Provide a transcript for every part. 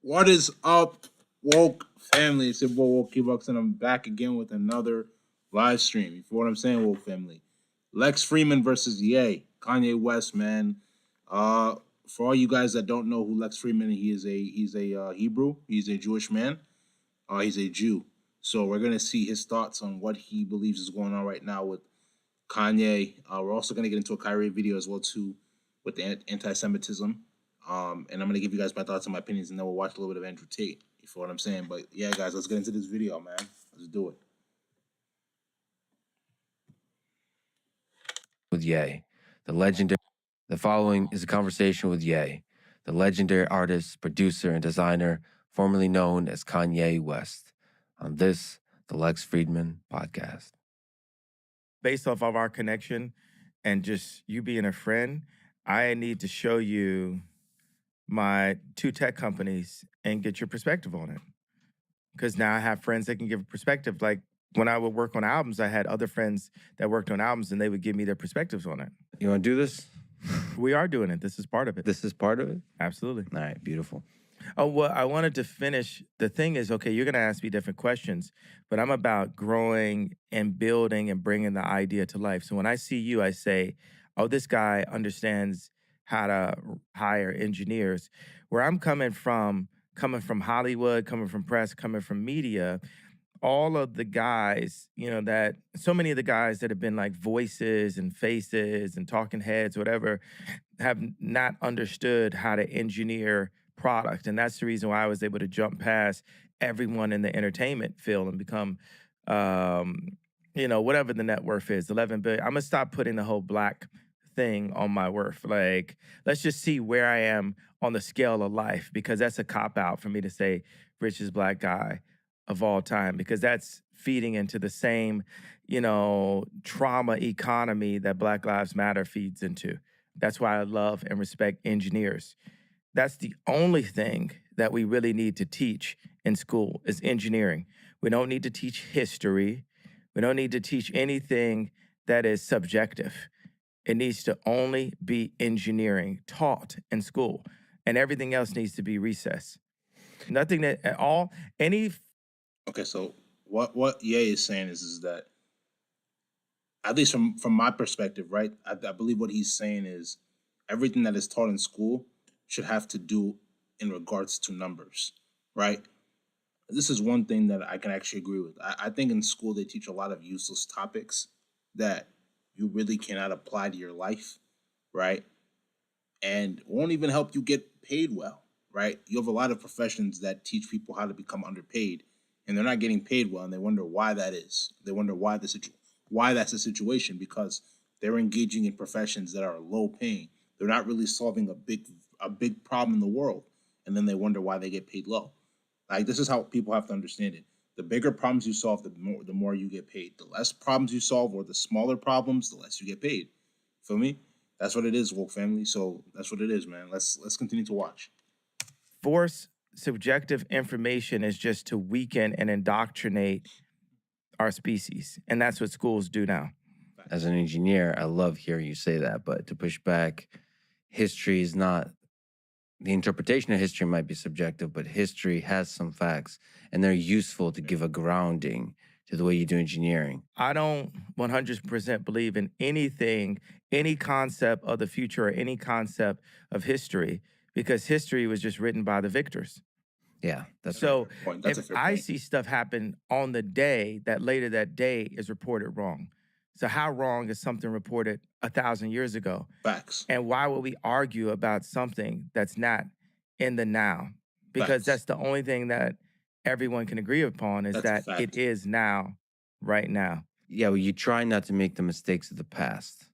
What is up, woke family? It's your boy Woke Bucks, and I'm back again with another live stream. You feel what I'm saying, woke family? Lex Freeman versus Ye, Kanye West, man. Uh, for all you guys that don't know who Lex Freeman, he's a Hebrew. He's a Jewish man. He's a Jew. So we're gonna see his thoughts on what he believes is going on right now with Kanye. We're also gonna get into a Kyrie video as well too, with the anti-Semitism. And I'm gonna give you guys my thoughts and my opinions, and then we'll watch a little bit of Andrew Tate. You feel what I'm saying? But yeah, guys, let's get into this video, man. Let's do it. With Ye, the legendary. The following is a conversation with Ye, the legendary artist, producer, and designer formerly known as Kanye West, on this, the Lex Fridman podcast. Based off of our connection and just you being a friend, I need to show you my two tech companies and get your perspective on it. Because now I have friends that can give a perspective. Like when I would work on albums, I had other friends that worked on albums and they would give me their perspectives on it. You want to do this? We are doing it. This is part of it. This is part of it? Absolutely. All right, beautiful. Oh, well, I wanted to finish. The thing is, okay, you're going to ask me different questions, but I'm about growing and building and bringing the idea to life. So when I see you, I say, oh, this guy understands how to hire engineers. Where I'm coming from Hollywood, coming from press, coming from media, all of the guys, that so many of the guys that have been like voices and faces and talking heads, whatever, have not understood how to engineer product. And that's the reason why I was able to jump past everyone in the entertainment field and become, whatever the net worth is, 11 billion. I'm gonna stop putting the whole black thing on my worth. Like, let's just see where I am on the scale of life, because that's a cop out for me to say richest black guy of all time, because that's feeding into the same, trauma economy that Black Lives Matter feeds into. That's why I love and respect engineers. That's the only thing that we really need to teach in school is engineering. We don't need to teach history. We don't need to teach anything that is subjective. It needs to only be engineering taught in school, and everything else needs to be recess. Nothing that at all, any. Okay, so what Ye is saying is that, at least from my perspective, right? I believe what he's saying is everything that is taught in school should have to do in regards to numbers, right? This is one thing that I can actually agree with. I think in school they teach a lot of useless topics that you really cannot apply to your life, right? And won't even help you get paid well, right? You have a lot of professions that teach people how to become underpaid, and they're not getting paid well, and they wonder why that is. They wonder why that's the situation, because they're engaging in professions that are low paying. They're not really solving a big problem in the world, and then they wonder why they get paid low. Like, this is how people have to understand it. The bigger problems you solve, the more you get paid. The less problems you solve, or the smaller problems, the less you get paid. Feel me? That's what it is, woke family. So that's what it is, man. Let's continue to watch. Force subjective information is just to weaken and indoctrinate our species, and that's what schools do now. As an engineer, I love hearing you say that, but to push back, history is not. The interpretation of history might be subjective, but history has some facts, and they're useful to give a grounding to the way you do engineering. I don't 100% believe in anything, any concept of the future or any concept of history, because history was just written by the victors. Yeah, that's so. a fair point. That's a If fair I point. see stuff happen on the day that later that day is reported wrong. So how wrong is something reported 1,000 years ago? Facts. And why would we argue about something that's not in the now? Because that's the only thing that everyone can agree upon is that it is now, right now. Yeah, well, you try not to make the mistakes of the past.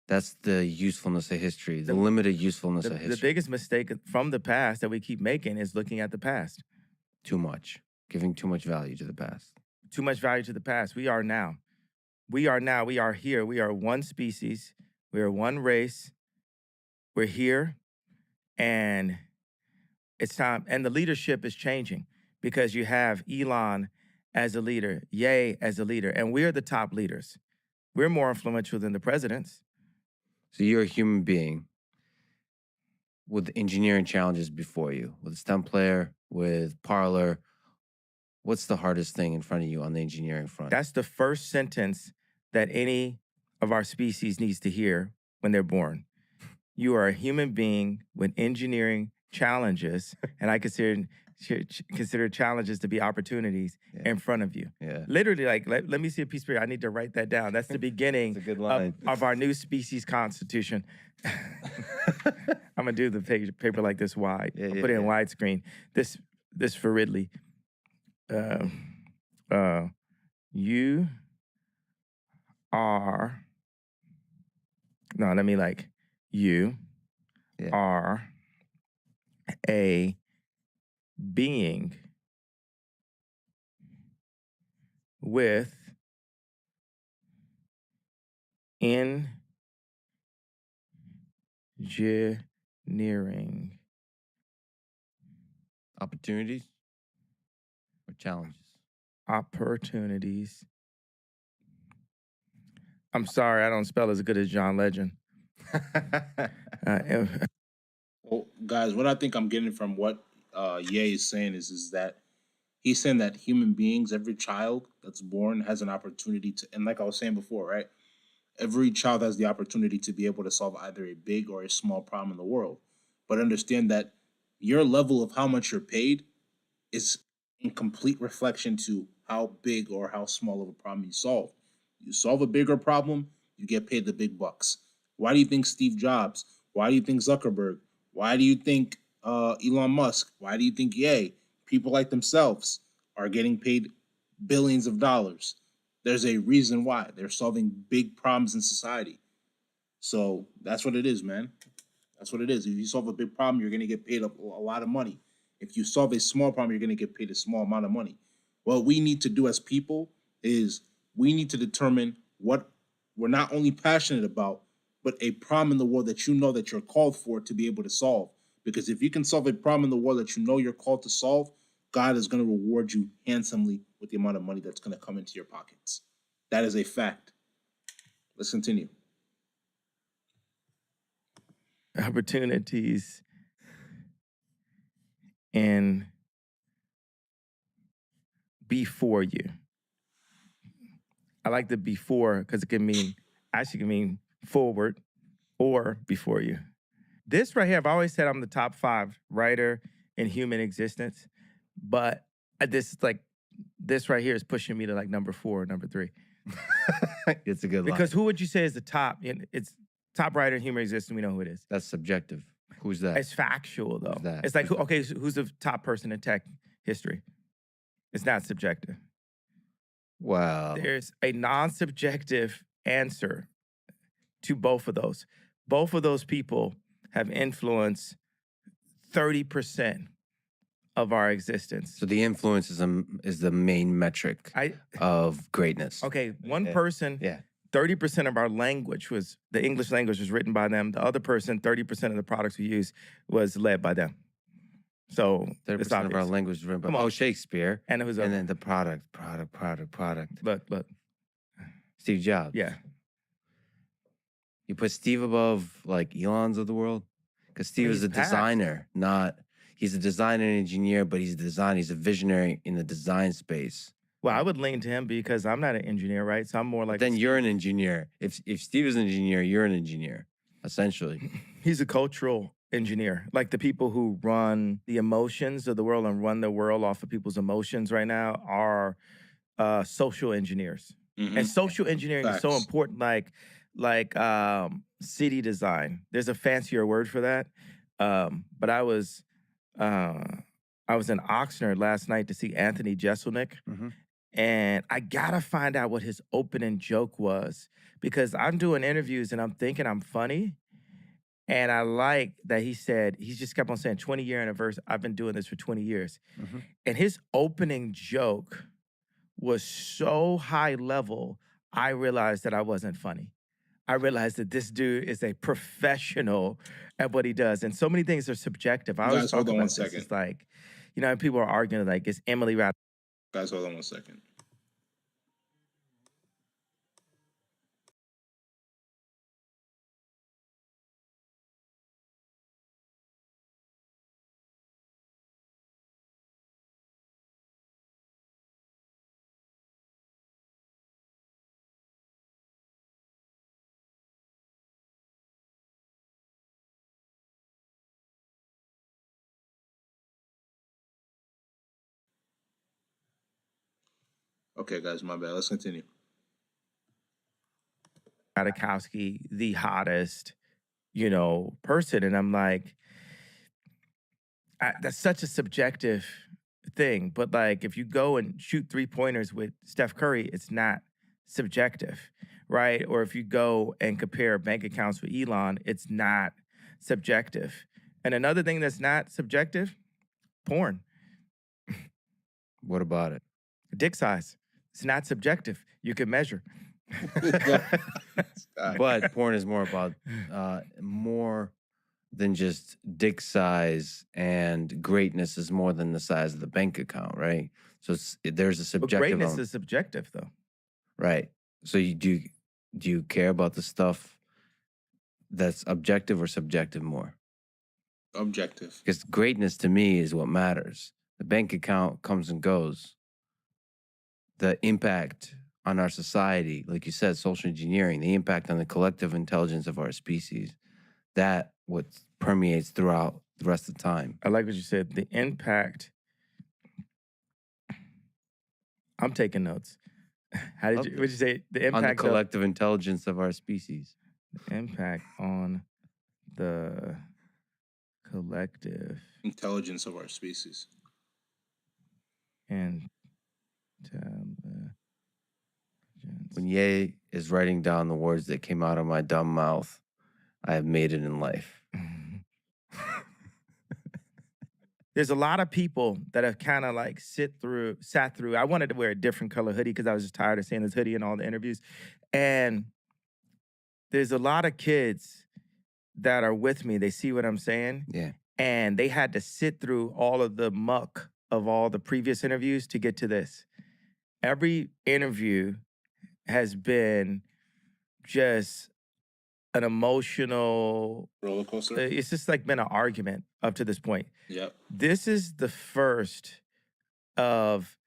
That's the usefulness of history, the limited usefulness of history. The biggest mistake from the past that we keep making is looking at the past. Too much, giving too much value to the past. Too much value to the past. We are now. We are now. We are here. We are one species. We are one race. We're here. And it's time. And the leadership is changing because you have Elon as a leader, Ye as a leader, and we're the top leaders. We're more influential than the presidents. So you're a human being with engineering challenges before you, with a STEM player, with Parlor. What's the hardest thing in front of you on the engineering front? That's the first sentence that any of our species needs to hear when they're born. You are a human being with engineering challenges, and I consider challenges to be opportunities in front of you. Yeah. Literally, like, let me see a piece of paper. I need to write that down. That's the beginning That's a good line. of our new species constitution. I'm gonna do the paper like this wide. Yeah, I'll yeah, put it in yeah. widescreen. This for Ridley. You are no, let me like you Yeah. are a being with engineering Opportunities or challenges? opportunities. I'm sorry, I don't spell as good as John Legend. Well, guys, what I think I'm getting from what Ye is saying is that he's saying that human beings, every child that's born has an opportunity to, and like I was saying before, right? Every child has the opportunity to be able to solve either a big or a small problem in the world. But understand that your level of how much you're paid is in complete reflection to how big or how small of a problem you solve. You solve a bigger problem, you get paid the big bucks. Why do you think Steve Jobs? Why do you think Zuckerberg? Why do you think Elon Musk? Why do you think Ye? People like themselves are getting paid billions of dollars. There's a reason why. They're solving big problems in society. So that's what it is, man. That's what it is. If you solve a big problem, you're going to get paid a lot of money. If you solve a small problem, you're going to get paid a small amount of money. What we need to do as people is we need to determine what we're not only passionate about, but a problem in the world that you know that you're called for to be able to solve. Because if you can solve a problem in the world that you know you're called to solve, God is going to reward you handsomely with the amount of money that's going to come into your pockets. That is a fact. Let's continue. Opportunities in before you. I like the before because it can mean forward or before you. This right here, I've always said I'm the top 5 writer in human existence, but this right here is pushing me to like number 4 or number 3. It's a good line. Because who would you say is the top? It's top writer in human existence. We know who it is. That's subjective. Who's that? It's factual though. Who's that? It's like, okay, so who's the top person in tech history? It's not subjective. Wow. There's a non-subjective answer to both of those. Both of those people have influenced 30% of our existence. So the influence is the main metric of greatness. Okay, one person, 30% of our language the English language was written by them. The other person, 30% of the products we use was led by them. So 30% of our language is written by Shakespeare. And it was then the product. Look. Steve Jobs. Yeah. You put Steve above like Elon's of the world? Because Steve is a designer, he's a designer and engineer, but he's a visionary in the design space. Well, I would lean to him because I'm not an engineer, right? So I'm more like. But then you're an engineer. If Steve is an engineer, you're an engineer, essentially. He's a cultural engineer. Like the people who run the emotions of the world and run the world off of people's emotions right now are social engineers. Mm-hmm. And social engineering is so important. Like city design. There's a fancier word for that. But I was in Oxnard last night to see Anthony Jeselnik. Mm-hmm. And I gotta find out what his opening joke was because I'm doing interviews and I'm thinking I'm funny. And I like that he just kept on saying 20-year anniversary. I've been doing this for 20 years. Mm-hmm. And his opening joke was so high level, I realized that I wasn't funny. I realized that this dude is a professional at what he does. And so many things are subjective. I always talk about this. It's like, people are arguing like, is Emily Ratajkowski. Guys, hold on 1 second. Okay, guys, my bad. Let's continue. Radikowski the hottest, person. And I'm like, that's such a subjective thing. But like, if you go and shoot 3-pointers with Steph Curry, it's not subjective, right? Or if you go and compare bank accounts with Elon, it's not subjective. And another thing that's not subjective, porn, What about it? dick size. It's not subjective. You can measure. But porn is more about more than just dick size, and greatness is more than the size of the bank account, right? So there's a But subjective greatness element, is subjective, though. right? So do you care about the stuff that's objective or subjective more? Objective. Because greatness to me is what matters. The bank account comes and goes. The impact on our society, like you said, social engineering, the impact on the collective intelligence of our species, that what permeates throughout the rest of the time. I like what you said. The impact. I'm taking notes. How did you? What did you say? The On the impact collective intelligence of our species. the impact on the collective Intelligence of our species. intelligence. When Ye is writing down the words that came out of my dumb mouth, I have made it in life. There's a lot of people that have kind of like sat through. I wanted to wear a different color hoodie because I was just tired of seeing this hoodie in all the interviews. And there's a lot of kids that are with me. They see what I'm saying. Yeah. And they had to sit through all of the muck of all the previous interviews to get to this. Every interview has been just an emotional roller coaster. It's just like been an argument up to this point. Yep. This is the first of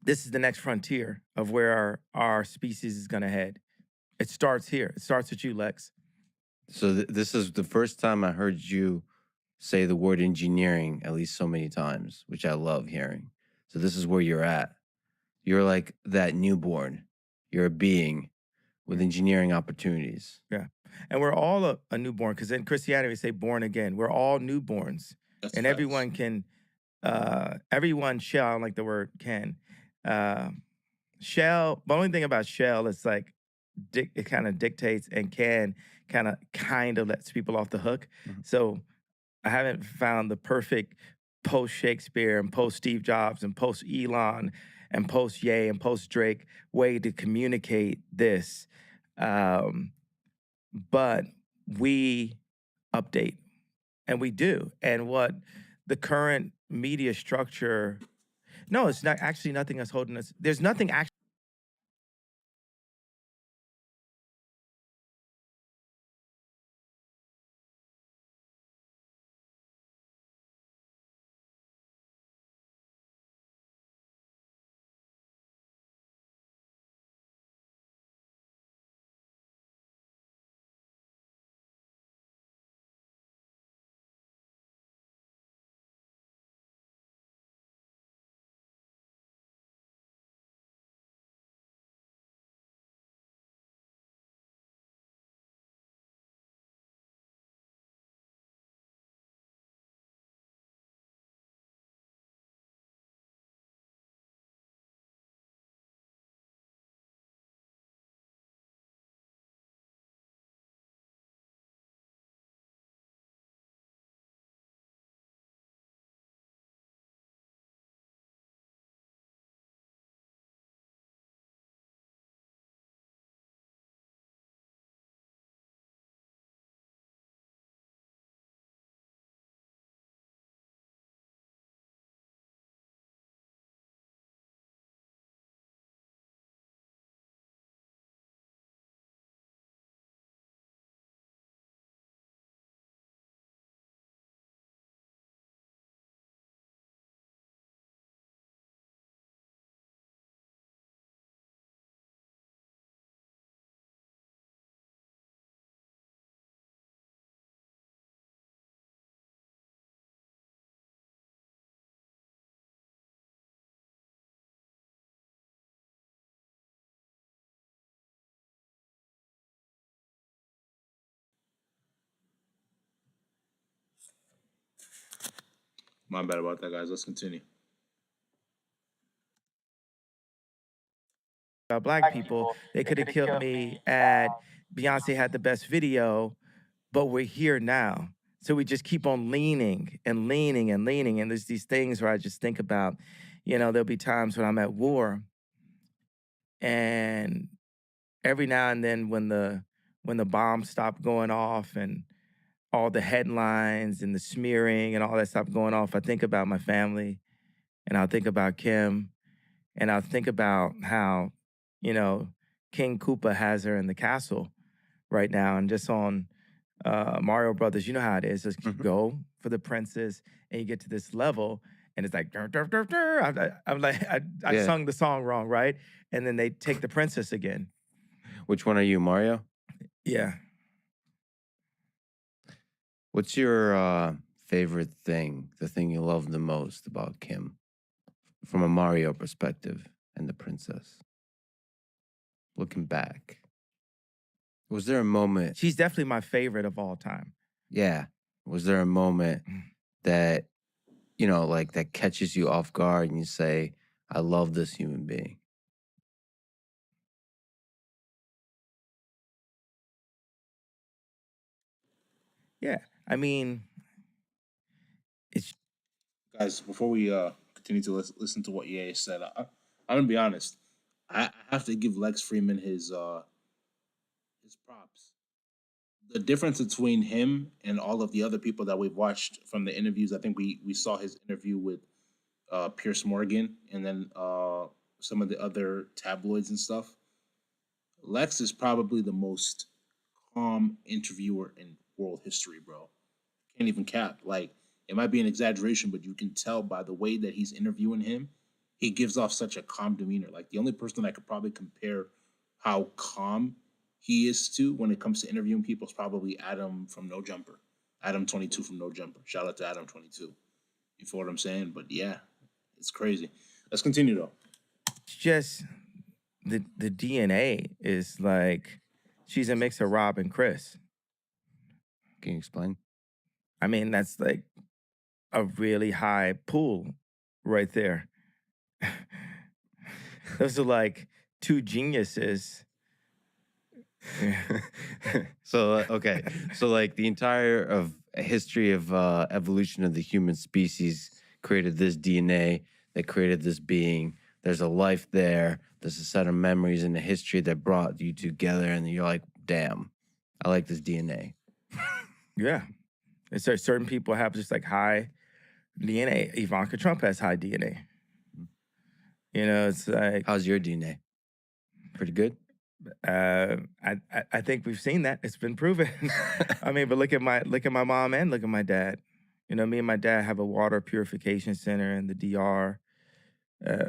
this is the next frontier of where our species is gonna head. It starts here. It starts with you, Lex. So this is the first time I heard you say the word engineering at least so many times, which I love hearing. So this is where you're at. You're like that newborn. You're a being with engineering opportunities. Yeah. And we're all a newborn, because in Christianity we say born again. We're all newborns. That's and facts. everyone can everyone shall, I don't like the word can. Shall, the only thing about shall is like it kind of dictates and can kind of lets people off the hook. Mm-hmm. So I haven't found the perfect post Shakespeare and post Steve Jobs and post Elon and post Ye and post Drake way to communicate this. But we update, and we do. And what the current media structure, no, it's not actually nothing that's holding us. There's nothing actually My bad about that, guys. Let's continue. About black people, they could have killed me at Beyonce had the best video, but we're here now. So we just keep on leaning and leaning and leaning. And there's these things where I just think about, there'll be times when I'm at war and every now and then when the bombs stop going off and all the headlines and the smearing and all that stuff going off, I think about my family and I'll think about Kim and I'll think about how, you know, King Koopa has her in the castle right now and just on Mario Brothers, you know how it is. Just Mhm. go for the princess and you get to this level and it's like, "Dur, dur, dur, dur." I'm like, I Yeah. sung the song wrong, right? And then they take the princess again. Which one are you, Mario? Yeah. What's your favorite thing, the thing you love the most about Kim from a Mario perspective and the princess? Looking back, was there a moment? She's definitely my favorite of all time. Yeah. Was there a moment that, like that catches you off guard and you say, I love this human being? Yeah. I mean, it's Guys, before we continue to listen to what Ye said, I'm gonna be honest. I have to give Lex Freeman his props. The difference between him and all of the other people that we've watched from the interviews, I think we saw his interview with Pierce Morgan and then some of the other tabloids and stuff. Lex is probably the most calm interviewer in world history, bro. Can't even cap. Like, it might be an exaggeration, but you can tell by the way that he's interviewing him, he gives off such a calm demeanor. Like, the only person I could probably compare how calm he is to when it comes to interviewing people is probably Adam from No Jumper. Adam 22 from No Jumper. Shout out to Adam 22. You feel what I'm saying? But yeah, it's crazy. Let's continue though. just the DNA is like she's a mix of Rob and Chris. Can you explain? I mean, that's like a really high pool right there. Those are like two geniuses. So okay, so like the entire of history of evolution of the human species created this DNA that created this being. There's a life there. There's a set of memories in the history that brought you together, and you're like, damn, I like this DNA. Yeah. And so certain people have just like high DNA. Ivanka Trump has high DNA. It's like How's your DNA? Pretty good. I think we've seen that. It's been proven. I mean, but look at my mom and look at my dad. Me and my dad have a water purification center in the DR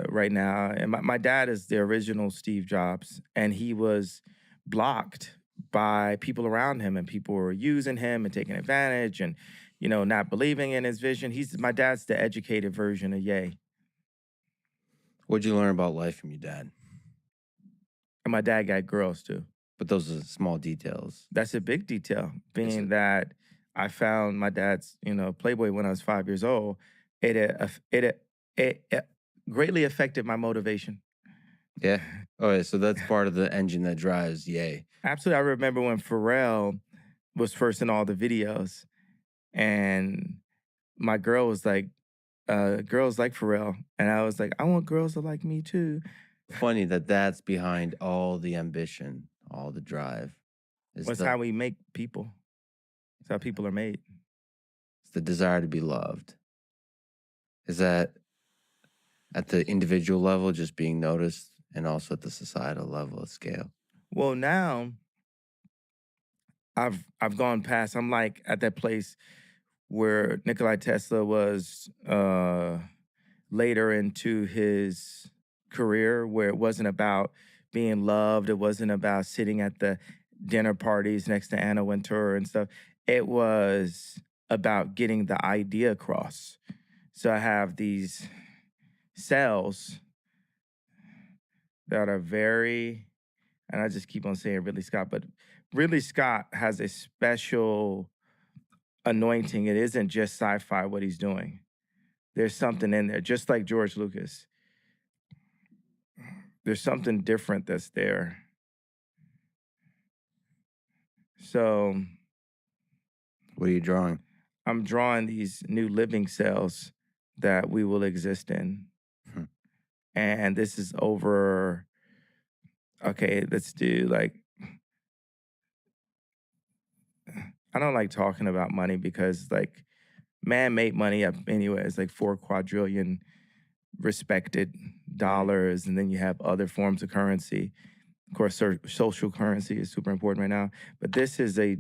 right now, and my dad is the original Steve Jobs, and he was blocked by people around him, and people were using him and taking advantage, and not believing in his vision. My dad's the educated version of Ye, What'd you learn about life from your dad? and my dad got girls too. But those are small details. That's a big detail, Is being it? that I found my dad's, Playboy when I was 5 years old. It greatly affected my motivation. Yeah. Oh, yeah. So that's part of the engine that drives Yay. Absolutely. I remember when Pharrell was first in all the videos, and my girl was like, girls like Pharrell. And I was like, I want girls to like me too. Funny that that's behind all the ambition, all the drive. That's how we make people. That's how people are made. It's the desire to be loved. Is that at the individual level, just being noticed, and also at the societal level of scale? Well, now I've gone past. I'm like at that place where Nikolai Tesla was later into his career, where it wasn't about being loved. It wasn't about sitting at the dinner parties next to Anna Wintour and stuff. It was about getting the idea across. So I have these cells that are very, and I just keep on saying Ridley Scott, but Ridley Scott has a special anointing. It isn't just sci-fi what he's doing. There's something in there, just like George Lucas. There's something different that's there. So What are you drawing? I'm drawing these new living cells that we will exist in. Hmm. And this is over, okay, let's do like, I don't like talking about money because like man-made money anyway is like 4 quadrillion respected dollars. And then you have other forms of currency. Of course, social currency is super important right now. But this is a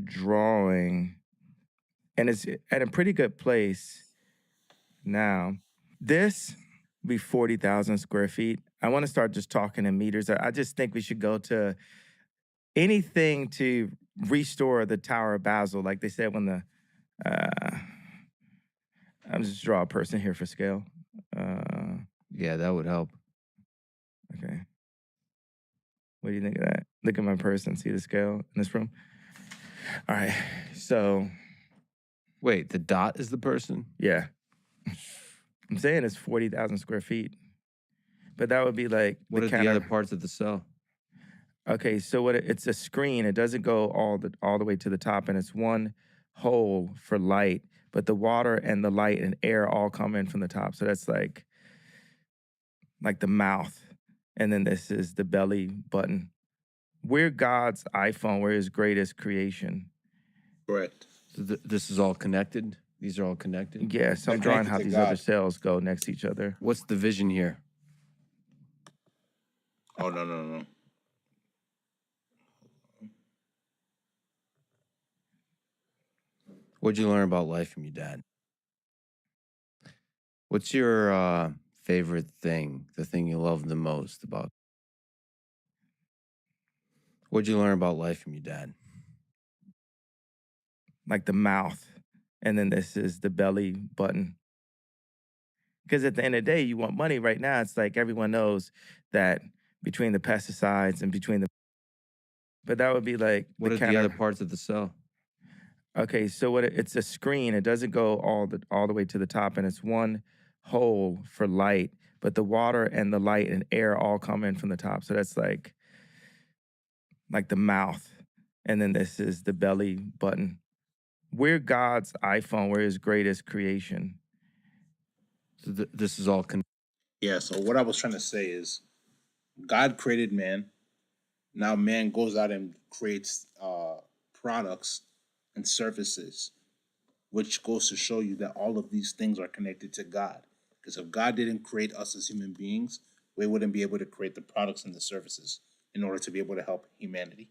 drawing and it's at a pretty good place now. This be 40,000 square feet. I want to start just talking in meters. I just think we should go to anything to restore the Tower of Basel, like they said when the. I'm just draw a person here for scale. Yeah, that would help. Okay. What do you think of that? Look at my person. See the scale in this room? All right. So. Wait, the dot is the person? Yeah. I'm saying it's 40,000 square feet. But that would be like What are the other parts of the cell? Okay, so it's a screen. It doesn't go all the way to the top, and it's one hole for light, but the water and the light and air all come in from the top. So that's like the mouth. And then this is the belly button. We're God's iPhone. We're his greatest creation. Correct. So this is all connected? These are all connected? Yes, I'm drawing how these other cells go next to each other. What's the vision here? Oh, no. What'd you learn about life from your dad? What's your favorite thing, the thing you love the most about? What'd you learn about life from your dad? Like the mouth. And then this is the belly button. Because at the end of the day, you want money right now. It's like everyone knows that between the pesticides and between the. But that would be like. What are the other parts of the cell? Okay, so it's a screen. It doesn't go all the way to the top, and it's one hole for light, but the water and the light and air all come in from the top. So that's like the mouth. And then this is the belly button. We're God's iPhone. We're his greatest creation. So this is all Yeah, so what I was trying to say is God created man. Now man goes out and creates products and services, which goes to show you that all of these things are connected to God. Because if God didn't create us as human beings, we wouldn't be able to create the products and the services in order to be able to help humanity.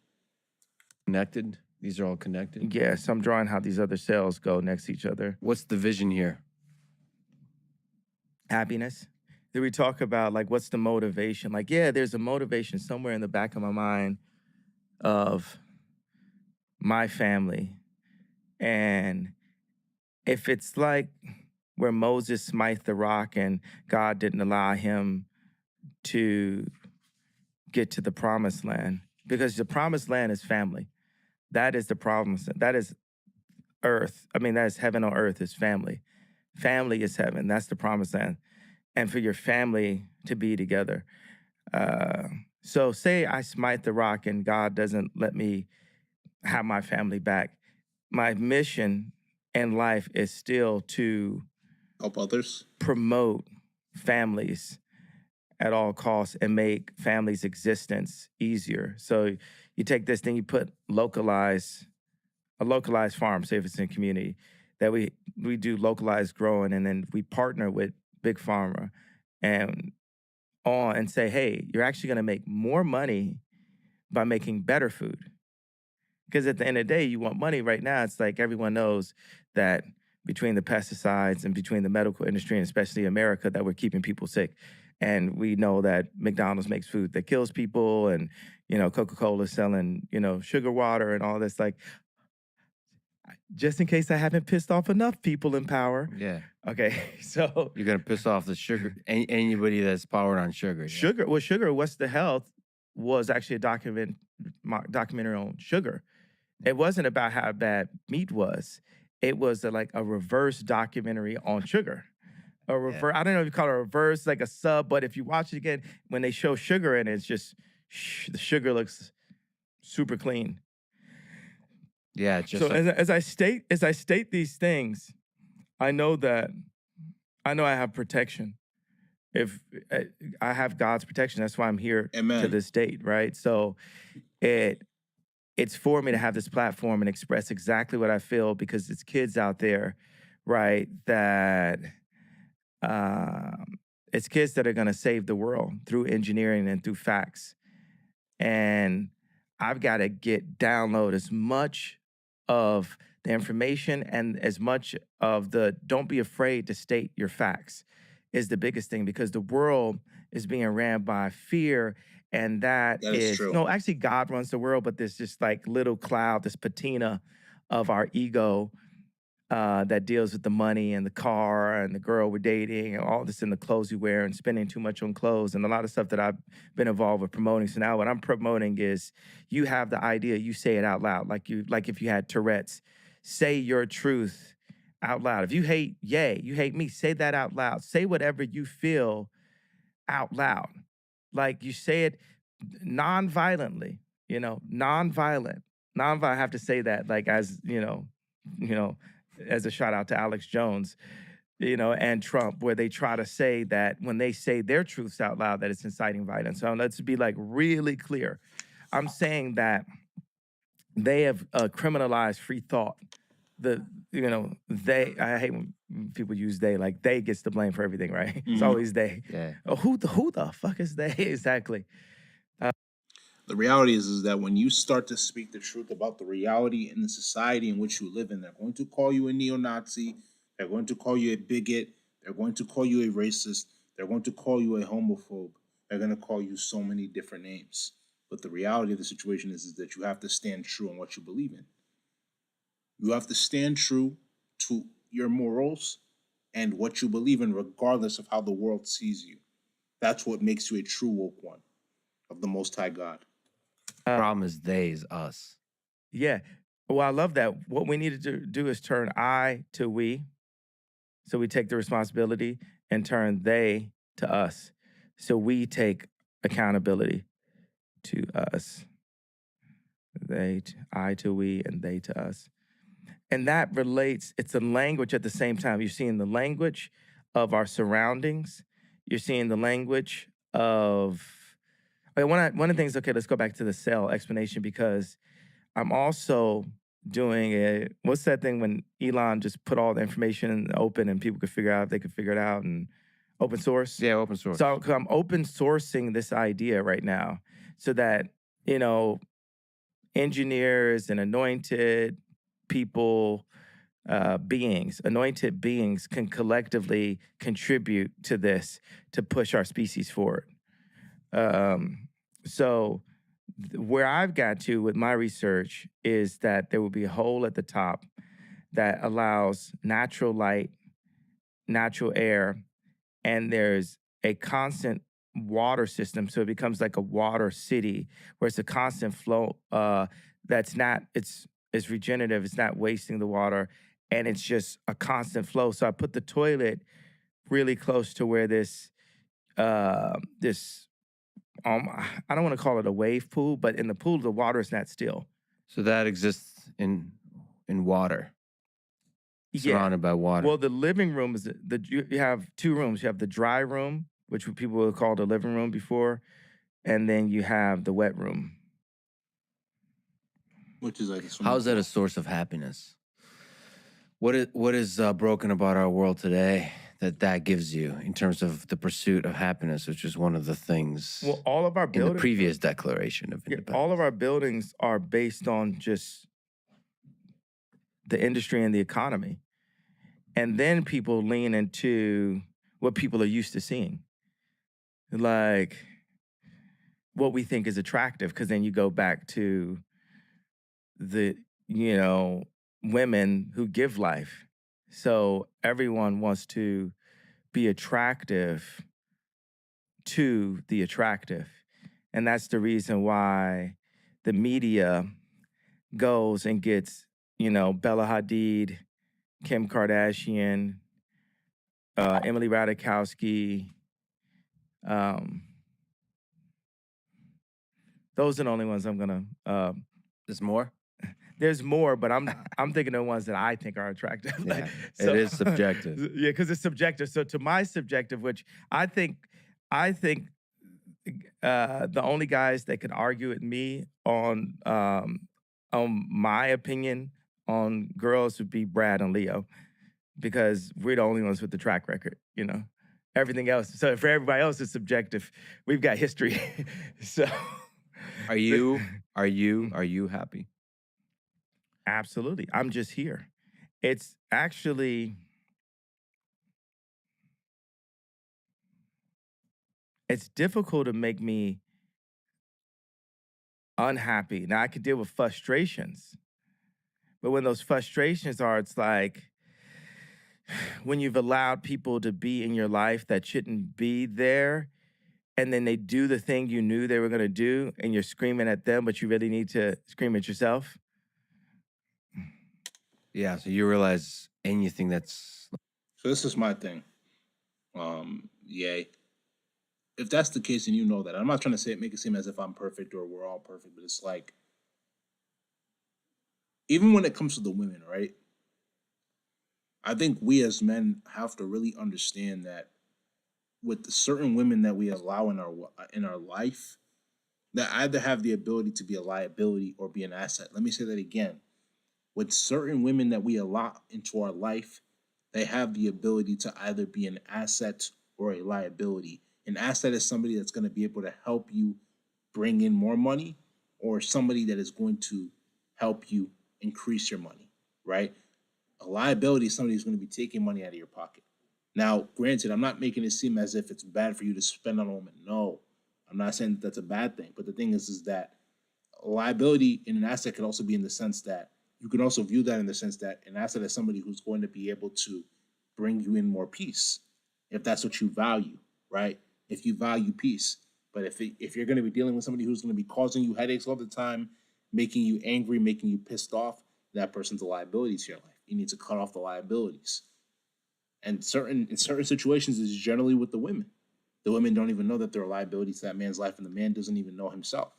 Connected? These are all connected? Yes, I'm drawing how these other cells go next to each other. What's the vision here? Happiness. Then we talk about like what's the motivation? Like, yeah, there's a motivation somewhere in the back of my mind of my family. And if it's like where Moses smite the rock and God didn't allow him to get to the promised land, because the promised land is family. That is the promise. That is earth. I mean, that is heaven on earth is family. Family is heaven. That's the promised land. And for your family to be together. So say I smite the rock and God doesn't let me have my family back. My mission in life is still to help others, promote families at all costs and make families' existence easier. So you take this thing, you put a localized farm, say if it's in a community, that we do localized growing, and then we partner with Big Pharma and say, hey, you're actually gonna make more money by making better food. Because at the end of the day, you want money right now. It's like everyone knows that between the pesticides and between the medical industry, and especially America, that we're keeping people sick. And we know that McDonald's makes food that kills people, and Coca-Cola is selling sugar water and all this. Like, just in case I haven't pissed off enough people in power. Yeah. Okay, so you're gonna piss off the sugar anybody that's powered on sugar. Sugar. Well, Sugar, What's the Health was actually a documentary on sugar. It wasn't about how bad meat was. It was like a reverse documentary on sugar. a Yeah. reverse. I don't know if you call it a reverse, like a sub, but if you watch it again, when they show sugar in it, it's just the sugar looks super clean. Yeah, So just like as I state these things, I know that I know I have protection. If I have God's protection, that's why I'm here to Amen. this date, right? So it it's for me to have this platform and express exactly what I feel because it's kids out there, right? That it's kids that are going to save the world through engineering and through facts. And I've got to download as much of the information and as much of the don't be afraid to state your facts is the biggest thing because the world is being ran by fear. And that That is is true. no, actually, God runs the world, but there's just like little cloud, this patina of our ego that deals with the money and the car and the girl we're dating and all this in the clothes we wear and spending too much on clothes and a lot of stuff that I've been involved with promoting. So now what I'm promoting is you have the idea, you say it out loud, like if you had Tourette's, say your truth out loud. If you hate Ye, you hate me, say that out loud. Say whatever you feel out loud. Like you say it non-violently, non-violent. Non-violent, I have to say that like as, you know, as a shout out to Alex Jones, and Trump, where they try to say that when they say their truths out loud, that it's inciting violence. So let's be like really clear. I'm saying that they have criminalized free thought. I hate when people use they, like they gets the blame for everything, right? It's always they. yeah. Oh, who the fuck is they exactly? The reality is that when you start to speak the truth about the reality in the society in which you live in, they're going to call you a neo-Nazi. They're going to call you a bigot. They're going to call you a racist. They're going to call you a homophobe. They're going to call you so many different names. But the reality of the situation is that you have to stand true in what you believe in. You have to stand true to your morals and what you believe in, regardless of how the world sees you. That's what makes you a true woke one of the Most High God. Problem is they is us. Yeah. Well, I love that. What we need to do is turn I to we. So we take the responsibility and turn they to us. So we take accountability to us. I to we, and they to us. And that relates, it's a language at the same time. You're seeing the language of our surroundings. You're seeing the language of, one of the things, okay, let's go back to the cell explanation because I'm also doing what's that thing when Elon just put all the information in the open and people could figure out if they could figure it out and open source? Yeah, open source. So I'm open sourcing this idea right now so that, engineers and anointed people, anointed beings can collectively contribute to this to push our species forward. So where I've got to with my research is that there will be a hole at the top that allows natural light, natural air, and there's a constant water system. So it becomes like a water city where it's a constant flow that's not, it's regenerative, it's not wasting the water, and it's just a constant flow. So I put the toilet really close to where this I don't want to call it a wave pool, but in the pool, the water is not still. So that exists in water, surrounded by water. Well, the living room is you have two rooms. You have the dry room, which people would call the living room before, and then you have the wet room. Which is like how is that a source of happiness? What is broken about our world today that gives you in terms of the pursuit of happiness, which is one of the things Well, all of our in buildings, the previous Declaration of Independence. all of our buildings are based on just the industry and the economy. And then people lean into what people are used to seeing. Like what we think is attractive, because then you go back to the, women who give life. So everyone wants to be attractive to the attractive. And that's the reason why the media goes and gets, Bella Hadid, Kim Kardashian, Emily Ratajkowski. Those are the only ones I'm gonna. There's more. There's more, but I'm thinking of the ones that I think are attractive. Yeah, it is subjective. Yeah, because it's subjective. So to my subjective, which I think the only guys that could argue with me on my opinion on girls would be Brad and Leo, because we're the only ones with the track record, you know. Everything else, so for everybody else, it's subjective. We've got history. So Are you happy? absolutely. I'm just here. It's actually it's difficult to make me unhappy. Now I can deal with frustrations, but when those frustrations are, it's like when you've allowed people to be in your life that shouldn't be there, and then they do the thing you knew they were going to do, and you're screaming at them, but you really need to scream at yourself. Yeah. So you realize anything that's So this is my thing. Yay. If that's the case and you know that, I'm not trying to say it, make it seem as if I'm perfect or we're all perfect, but it's like, even when it comes to the women, right? I think we as men have to really understand that with the certain women that we allow in our life, that either have the ability to be a liability or be an asset. Let me say that again. With certain women that we allow into our life, they have the ability to either be an asset or a liability. An asset is somebody that's going to be able to help you bring in more money, or somebody that is going to help you increase your money, right? A liability is somebody who's going to be taking money out of your pocket. Now, granted, I'm not making it seem as if it's bad for you to spend on a woman. No, I'm not saying that that's a bad thing. But the thing is that a liability in an asset could also be in the sense that you can also view that in the sense that an asset is somebody who's going to be able to bring you in more peace, if that's what you value, right? If you value peace. But if you're going to be dealing with somebody who's going to be causing you headaches all the time, making you angry, making you pissed off, that person's a liability to your life. You need to cut off the liabilities. And in certain situations, it's generally with the women. The women don't even know that they're a liability to that man's life, and the man doesn't even know himself.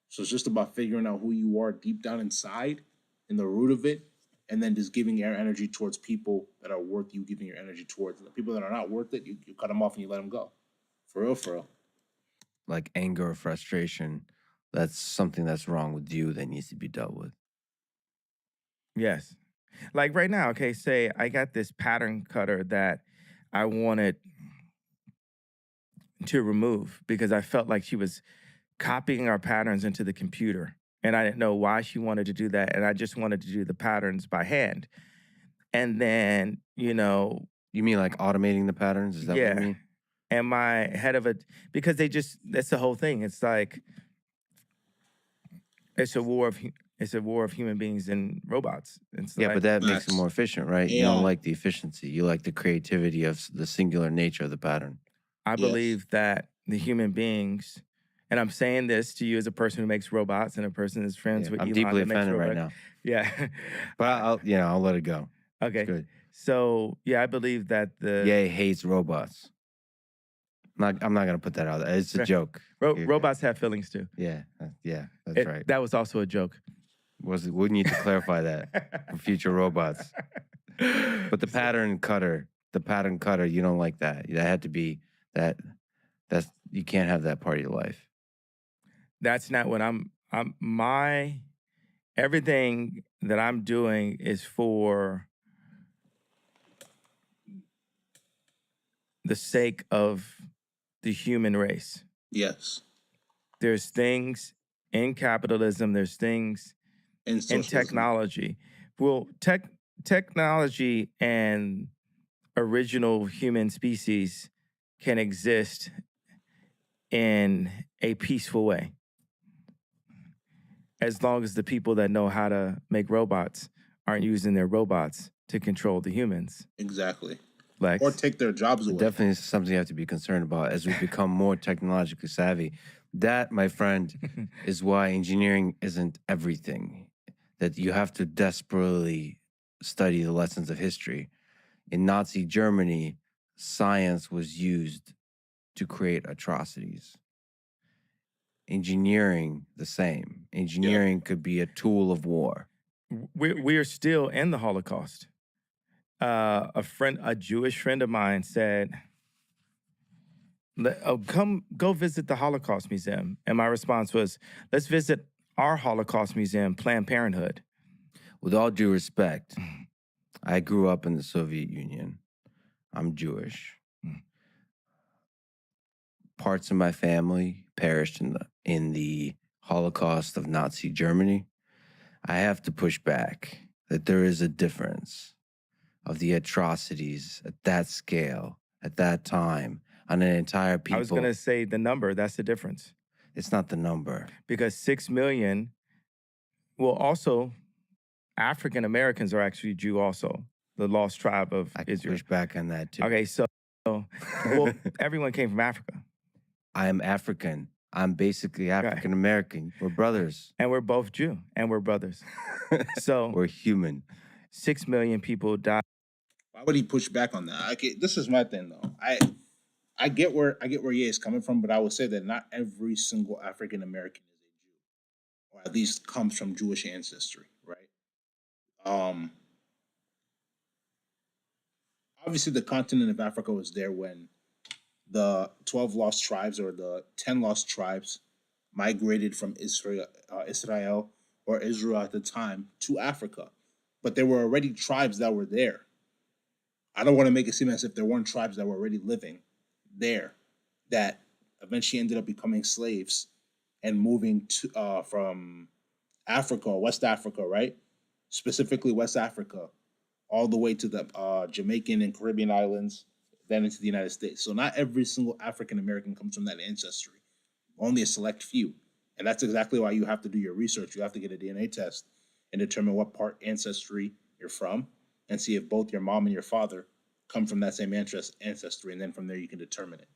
So it's just about figuring out who you are deep down inside, in the root of it, and then just giving your energy towards people that are worth you giving your energy towards. The people that are not worth it, you cut them off and you let them go. For real, for real. like anger or frustration. That's something that's wrong with you that needs to be dealt with. Yes. Like right now, okay, say I got this pattern cutter that I wanted to remove because I felt like she was copying our patterns into the computer. And I didn't know why she wanted to do that. And I just wanted to do the patterns by hand. And then, You mean like automating the patterns? Is that what yeah. you mean? And my head of it, because that's the whole thing. It's like, it's a war of human beings and robots. It's Yeah, like, but that makes it Facts. more efficient, right? You AI. don't like the efficiency. You like the creativity of the singular nature of the pattern. I Yes. believe that the human beings, and I'm saying this to you as a person who makes robots and a person who's friends Yeah, with I'm Elon deeply that makes offended right robots. now. Yeah. But I'll let it go. Okay. It's good. So yeah, I believe that Ye hates robots. I'm not gonna put that out there. It's a Right. joke. robots have feelings too. Yeah, that's right. That was also a joke. We need to clarify that for future robots. But the pattern cutter, you don't like that. That had to be that. That's you can't have that part of your life. That's not what everything that I'm doing is for the sake of the human race. Yes. There's things in capitalism, there's things And in socialism. technology. Well, technology and original human species can exist in a peaceful way, as long as the people that know how to make robots aren't using their robots to control the humans. Exactly. Lex. Or take their jobs away. Definitely is something you have to be concerned about as we become more technologically savvy. That, my friend, is why engineering isn't everything. That you have to desperately study the lessons of history. In Nazi Germany, science was used to create atrocities. Engineering, the same. Engineering could be a tool of war. We're still in the Holocaust. A Jewish friend of mine said, come go visit the Holocaust Museum. And my response was, let's visit our Holocaust Museum, Planned Parenthood. With all due respect, I grew up in the Soviet Union. I'm Jewish. Parts of my family perished in the Holocaust of Nazi Germany. I have to push back that there is a difference of the atrocities at that scale, at that time, on an entire people. I was going to say the number, that's the difference. It's not the number. Because 6 million, well, also, African Americans are actually Jew also, the lost tribe of I can Israel. push back on that too. Okay, so well, everyone came from Africa. I am African. I'm basically African American. We're brothers. And we're both Jew, and we're brothers. So we're human. 6 million people died. Why would he push back on that? Okay, this is my thing though. I get where Ye is coming from, but I would say that not every single African American is a Jew, or at least comes from Jewish ancestry, right? Obviously, the continent of Africa was there when the 12 lost tribes or the 10 lost tribes migrated from Israel or Israel at the time to Africa, but there were already tribes that were there. I don't want to make it seem as if there weren't tribes that were already living there that eventually ended up becoming slaves and moving to from Africa, West Africa, right? Specifically West Africa, all the way to the Jamaican and Caribbean islands, then into the United States. So not every single African American comes from that ancestry, only a select few. And that's exactly why you have to do your research. You have to get a DNA test and determine what part ancestry you're from and see if both your mom and your father come from that same ancestry. And then from there, you can determine it.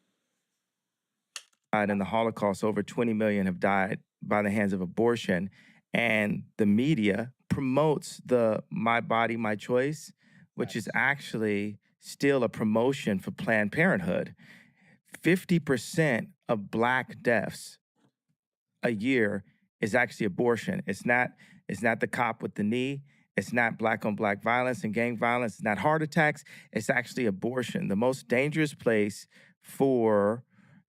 In the Holocaust, over 20 million have died by the hands of abortion. And the media promotes the My Body, My Choice, which is actually still a promotion for Planned Parenthood. 50% of Black deaths a year is actually abortion. It's not the cop with the knee. It's not Black on Black violence and gang violence. It's not heart attacks. It's actually abortion. The most dangerous place for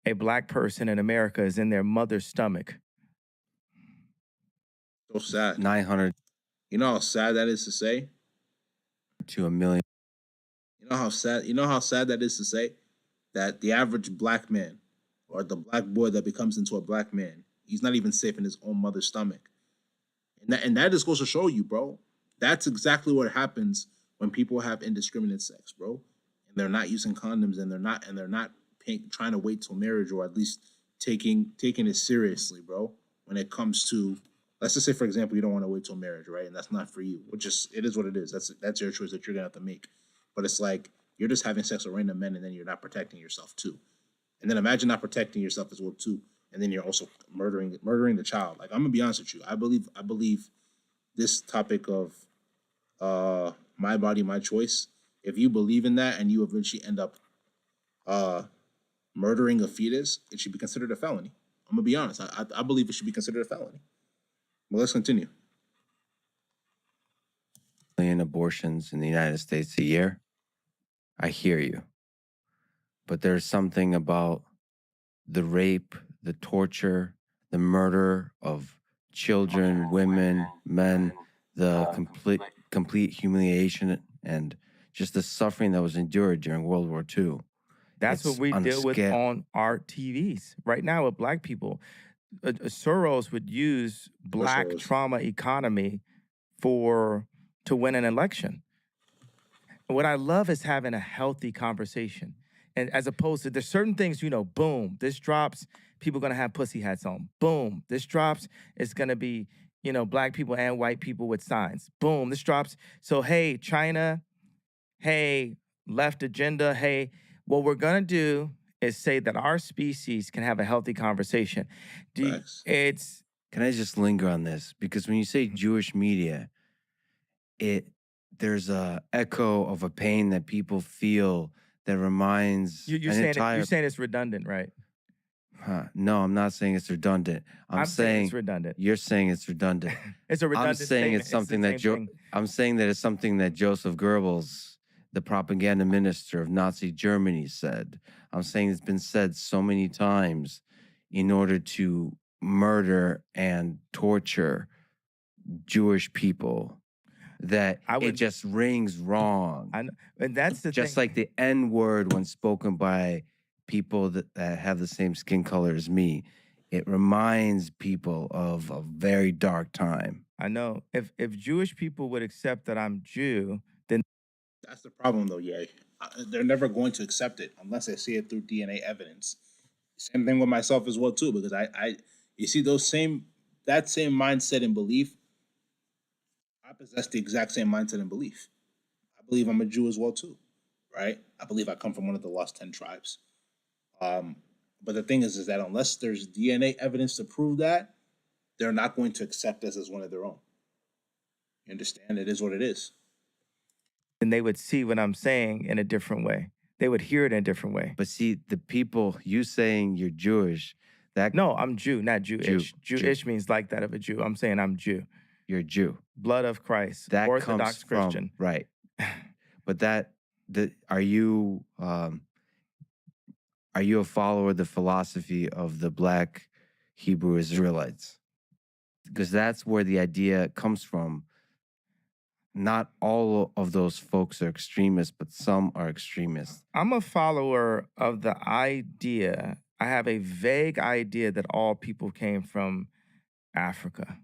a Black person in America is in their mother's stomach. So sad. 900. You know how sad that is to say? To a million. You know how sad that is to say? That the average Black man or the Black boy that becomes into a Black man, he's not even safe in his own mother's stomach. And that just goes to show you, bro. That's exactly what happens when people have indiscriminate sex, bro. And they're not using condoms, and they're not trying to wait till marriage, or at least taking it seriously, bro. When it comes to, let's just say, for example, you don't want to wait till marriage, right? And that's not for you, which is, it is what it is. That's your choice that you're gonna have to make. But it's like you're just having sex with random men, and then you're not protecting yourself too. And then imagine not protecting yourself as well too, and then you're also murdering the child. Like, I'm gonna be honest with you, I believe this topic of My Body, My Choice. If you believe in that and you eventually end up murdering a fetus, it should be considered a felony. I'm gonna be honest. I believe it should be considered a felony. Well, let's continue. Million abortions in the United States a year. I hear you. But there's something about the rape, the torture, the murder of children, women, men, the complete humiliation and just the suffering that was endured during World War II. That's what we deal with on our TVs right now with Black people. Soros would use Black trauma economy to win an election. What I love is having a healthy conversation. And as opposed to, there's certain things, boom, this drops, people gonna have pussy hats on. Boom, this drops, it's gonna be, Black people and white people with signs. Boom, this drops. So, hey, China, hey, left agenda, hey, what we're gonna do is say that our species can have a healthy conversation. Can I just linger on this? Because when you say Jewish media, there's a echo of a pain that people feel that reminds You're an saying entire. you're saying it's redundant, right? No, I'm not saying it's redundant. I'm saying it's redundant. You're saying it's redundant. It's a I'm redundant saying statement. it's something the that same thing. I'm saying that it's something that Joseph Goebbels, the propaganda minister of Nazi Germany, said. I'm saying it's been said so many times in order to murder and torture Jewish people that I it would. just rings wrong. I know, and that's the Just thing. like the N word when spoken by people that have the same skin color as me, it reminds people of a very dark time. I know if Jewish people would accept that I'm Jew, then That's the problem, though. Yeah, they're never going to accept it unless they see it through DNA evidence. Same thing with myself as well too, because you see that same mindset and belief. I possess the exact same mindset and belief. I believe I'm a Jew as well too, right? I believe I come from one of the lost 10 tribes. Um, but the thing is that unless there's DNA evidence to prove that, they're not going to accept us as one of their own. You understand? It is what it is. they would see what I'm saying in a different way. They would hear it in a different way. But see, the people, you saying you're Jewish, that No, I'm Jew, not Jewish. Jew. Jewish means like that of a Jew. I'm saying I'm Jew. you're Jew. Blood of Christ. That Orthodox comes from Christian. right. But are you a follower of the philosophy of the Black Hebrew Israelites? Because that's where the idea comes from. Not all of those folks are extremists, but some are extremists. I'm a follower of the idea. I have a vague idea that all people came from Africa.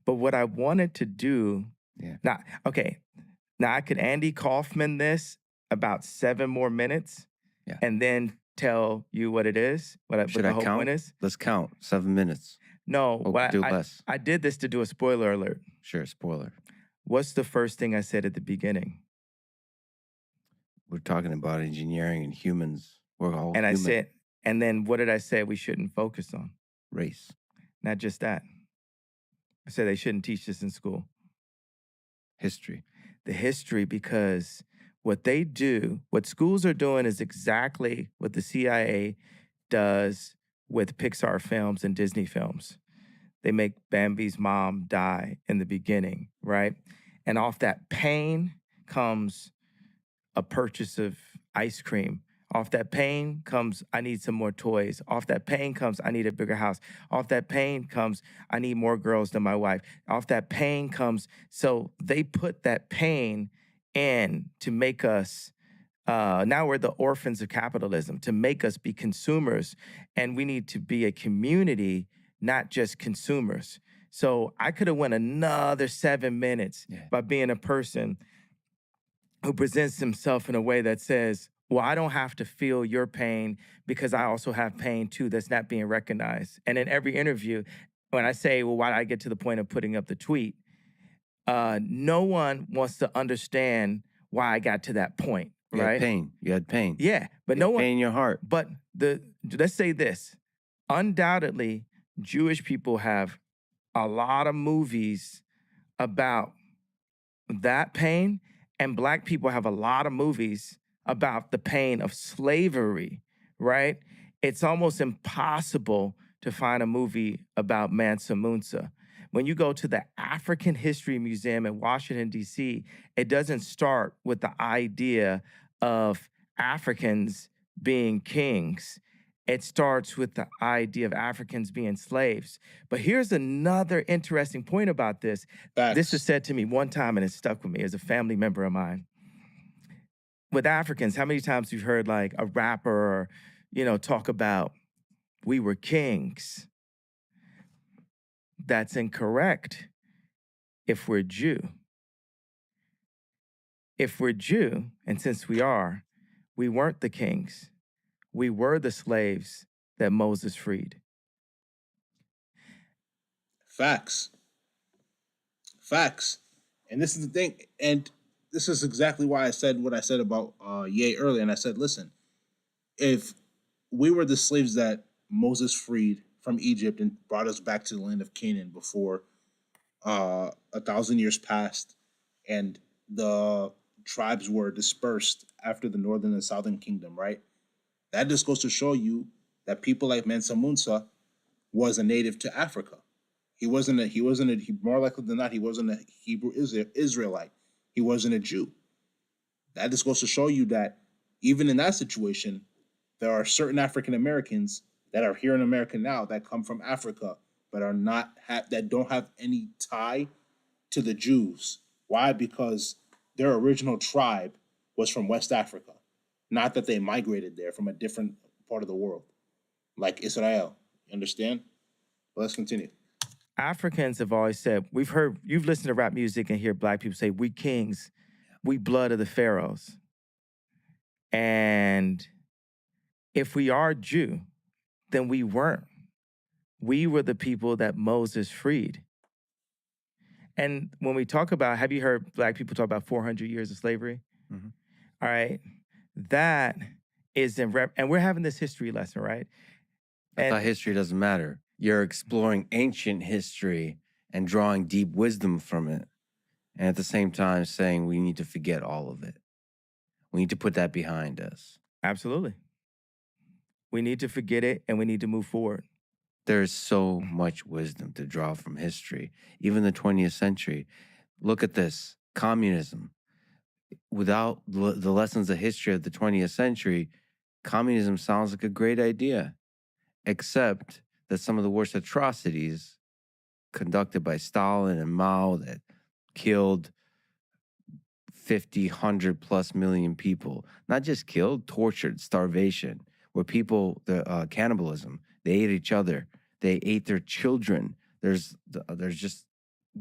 But what I wanted to do, Yeah. now I could Andy Kaufman this about 7 more minutes, Yeah. and then tell you what it is, what Should the I whole count? point is. Let's count 7 minutes. No, Oh, do less. I did this to do a spoiler alert. Sure, spoiler. What's the first thing I said at the beginning? We're talking about engineering and humans. We're all And I human. said, and then what did I say we shouldn't focus on? Race. Not just that. I said they shouldn't teach this in school. History. The history, because what they do, what schools are doing is exactly what the CIA does with Pixar films and Disney films. They make Bambi's mom die in the beginning, right? And off that pain comes a purchase of ice cream. Off that pain comes, I need some more toys. Off that pain comes, I need a bigger house. Off that pain comes, I need more girls than my wife. Off that pain comes, so they put that pain in to make us, now we're the orphans of capitalism, to make us be consumers. And we need to be a community, not just consumers. So I could have went another 7 minutes by being a person who presents himself in a way that says, well, I don't have to feel your pain because I also have pain too that's not being recognized. And in every interview, when I say, well, why did I get to the point of putting up the tweet? No one wants to understand why I got to that point, You right? had pain. You had pain. Yeah, but You no had one. pain in your heart. But let's say this: undoubtedly, Jewish people have a lot of movies about that pain, and Black people have a lot of movies about the pain of slavery, right? It's almost impossible to find a movie about Mansa Musa. When you go to the African History Museum in Washington, D.C., it doesn't start with the idea of Africans being kings. It starts with the idea of Africans being slaves. But here's another interesting point about this. Facts. This was said to me one time, and it stuck with me as a family member of mine. With Africans, how many times you've heard like a rapper or, talk about we were kings? That's incorrect if we're Jew. If we're Jew, and since we are, we weren't the kings. We were the slaves that Moses freed. Facts. Facts. And this is the thing. And this is exactly why I said what I said about Ye earlier. And I said, listen, if we were the slaves that Moses freed from Egypt and brought us back to the land of Canaan before 1,000 years passed, and the tribes were dispersed after the northern and southern kingdom, right? That just goes to show you that people like Mansa Musa was a native to Africa. He more likely than not, he wasn't a Hebrew Israelite. He wasn't a Jew. That just goes to show you that even in that situation, there are certain African Americans that are here in America now that come from Africa, but are not that don't have any tie to the Jews. Why? Because their original tribe was from West Africa, not that they migrated there from a different part of the world, like Israel. You understand? But let's continue. Africans have always said, you've listened to rap music and hear black people say, we kings, we blood of the pharaohs. And if we are Jew, then we weren't. We were the people that Moses freed. And when we talk about, have you heard black people talk about 400 years of slavery? Mhm. All right. That is and we're having this history lesson, right? I thought history doesn't matter. You're exploring ancient history and drawing deep wisdom from it. And at the same time saying we need to forget all of it. We need to put that behind us. Absolutely. We need to forget it and we need to move forward. There's so much wisdom to draw from history, even the 20th century. Look at this, communism. Without the lessons of history of the 20th century, communism sounds like a great idea, except that some of the worst atrocities conducted by Stalin and Mao that killed 50, 100 plus million people, not just killed, tortured, starvation, where people, cannibalism, they ate each other. They ate their children. There's just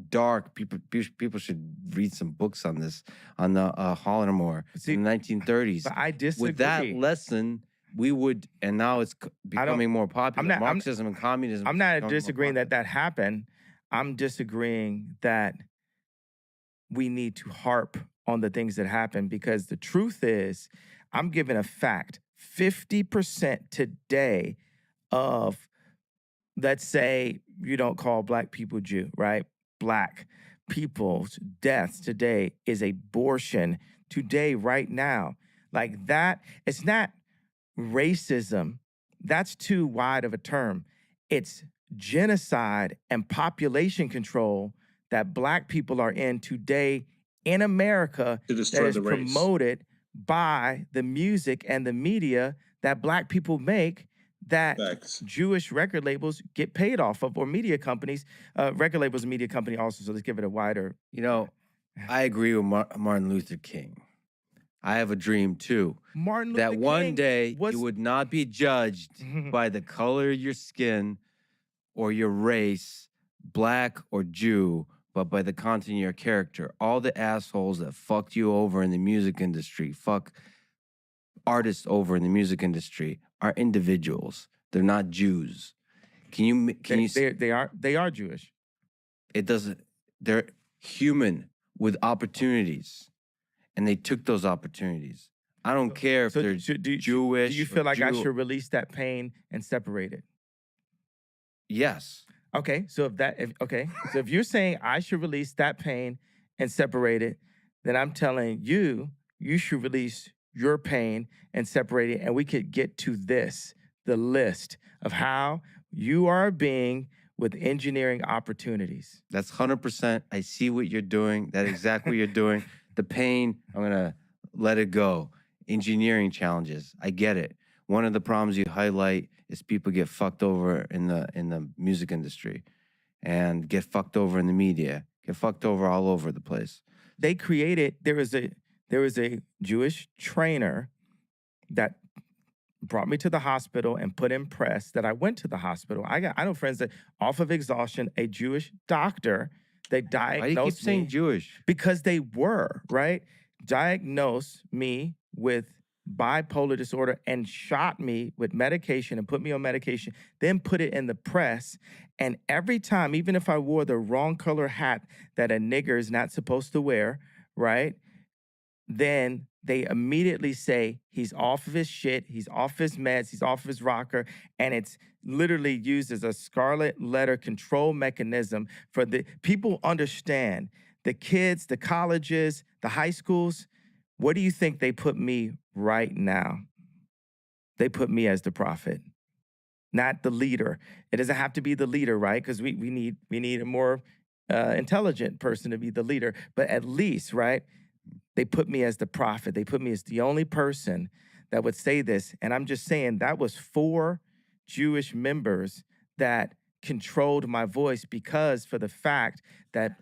dark people. People should read some books on this, on the Holodomor in the 1930s. But I disagree. With that lesson, we would, and now it's becoming more popular. Marxism and communism. I'm not disagreeing that happened. I'm disagreeing that we need to harp on the things that happened, because the truth is, I'm giving a fact. 50% today of, let's say you don't call black people Jew, right? Black people's deaths today is abortion today, right now. Like that, it's not racism. That's too wide of a term. It's genocide and population control that black people are in today in America To destroy that is the race. promoted by the music and the media that black people make, that Facts. Jewish record labels get paid off of, or media companies. Record labels and media company also, so let's give it a wider. You know, I agree with Martin Luther King. I have a dream too. Martin Luther That King one day was you would not be judged by the color of your skin or your race, black or Jew, but by the content of your character. All the assholes that fucked you over in the music industry, fuck artists over in the music industry, are individuals. They're not Jews. they are Jewish. It doesn't. They're human with opportunities, and they took those opportunities. I don't care if they're Jewish. Do you feel like I Jew- should release that pain and separate it? Yes. Okay, so if you're saying I should release that pain and separate it, then I'm telling you, you should release your pain and separate it, and we could get to the list of how you are a being with engineering opportunities. That's 100%. I see what you're doing. That's exactly what you're doing. The pain, I'm gonna let it go. Engineering challenges, I get it. One of the problems you highlight is people get fucked over in the music industry, and get fucked over in the media, get fucked over all over the place. They created. There was a Jewish trainer that brought me to the hospital and put in press that I went to the hospital. I know friends that off of exhaustion, a Jewish doctor, they diagnosed Why do you keep saying Jewish? Because they were, right? Diagnosed me with bipolar disorder and shot me with medication and put me on medication, then put it in the press. And every time, even if I wore the wrong color hat that a nigger is not supposed to wear, right? Then they immediately say he's off of his shit, he's off his meds, he's off his rocker, and it's literally used as a scarlet letter control mechanism for the people understand. The kids, the colleges, the high schools, What do you think they put me right now? They put me as the prophet, not the leader. It doesn't have to be the leader, right? Because we need a more intelligent person to be the leader. But at least, right? They put me as the prophet. They put me as the only person that would say this. And I'm just saying that was 4 Jewish members that controlled my voice because for the fact that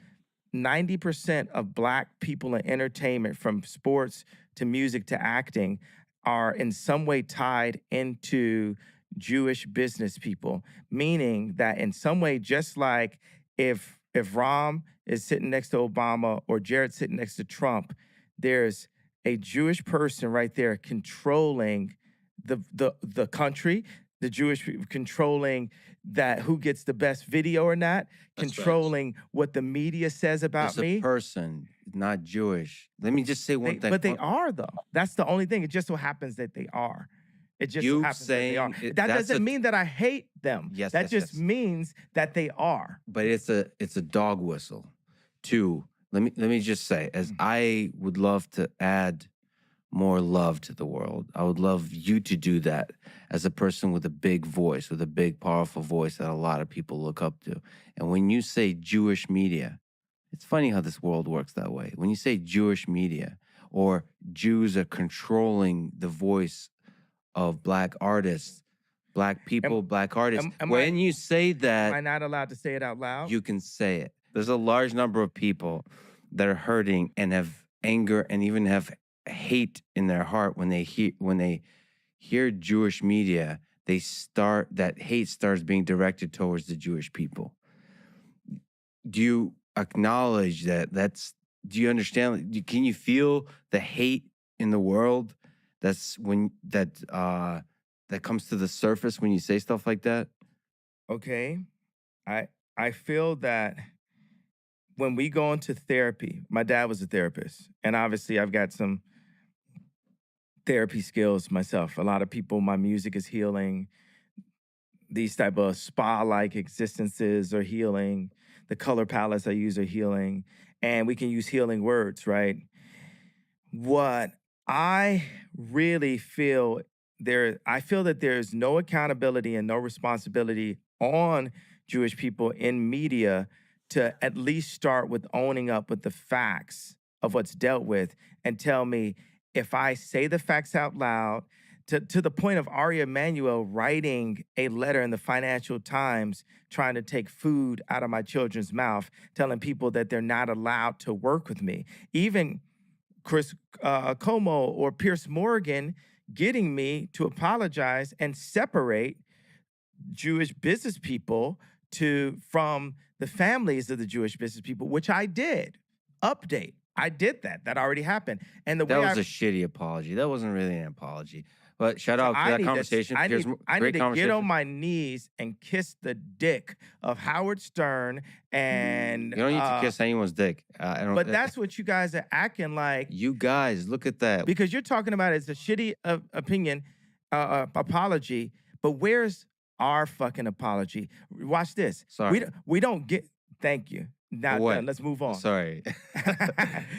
90% of Black people in entertainment, from sports to music to acting, are in some way tied into Jewish business people, meaning that in some way, just like if Rom is sitting next to Obama or Jared sitting next to Trump, there's a Jewish person right there controlling the country, the Jewish people controlling that who gets the best video or not, That's facts. controlling what the media says about It's a me. person, not Jewish. Let me just say one thing. But they are though. That's the only thing. It just so happens that they are. It just so You happens that they are. saying That that's doesn't a- mean that I hate them. Yes, that yes, just yes. means that they are. But it's a dog whistle. 2, let me just say, as I would love to add more love to the world, I would love you to do that as a person with a big voice, with a big, powerful voice that a lot of people look up to. And when you say Jewish media, it's funny how this world works that way. When you say Jewish media or Jews are controlling the voice of Black artists, Black people, Black artists, when you say that, Am I not allowed to say it out loud? you can say it. There's a large number of people that are hurting and have anger and even have hate in their heart when they hear Jewish media. That hate starts being directed towards the Jewish people. Do you acknowledge that? Do you understand? Can you feel the hate in the world? That comes to the surface when you say stuff like that. Okay. I feel that when we go into therapy, my dad was a therapist, and obviously I've got some therapy skills myself. A lot of people, my music is healing. These type of spa-like existences are healing. The color palettes I use are healing. And we can use healing words, right? What I really feel I feel that there's no accountability and no responsibility on Jewish people in media to at least start with owning up with the facts of what's dealt with and tell me if I say the facts out loud, to the point of Ari Emanuel writing a letter in the Financial Times trying to take food out of my children's mouth, telling people that they're not allowed to work with me. Even Chris Como or Pierce Morgan getting me to apologize and separate Jewish business people from the families of the Jewish business people, which I did. Update. I did that. That already happened. And that was a shitty apology. That wasn't really an apology. But shout out to that conversation. I need to get on conversation. my knees and kiss the dick of Howard Stern and You don't need to kiss anyone's dick. I don't. but that's what you guys are acting like. You guys, look at that. Because you're talking about it as a shitty opinion, apology, but where's our fucking apology? Watch this. Sorry. We don't get. Thank you. Now done. Let's move on. Sorry.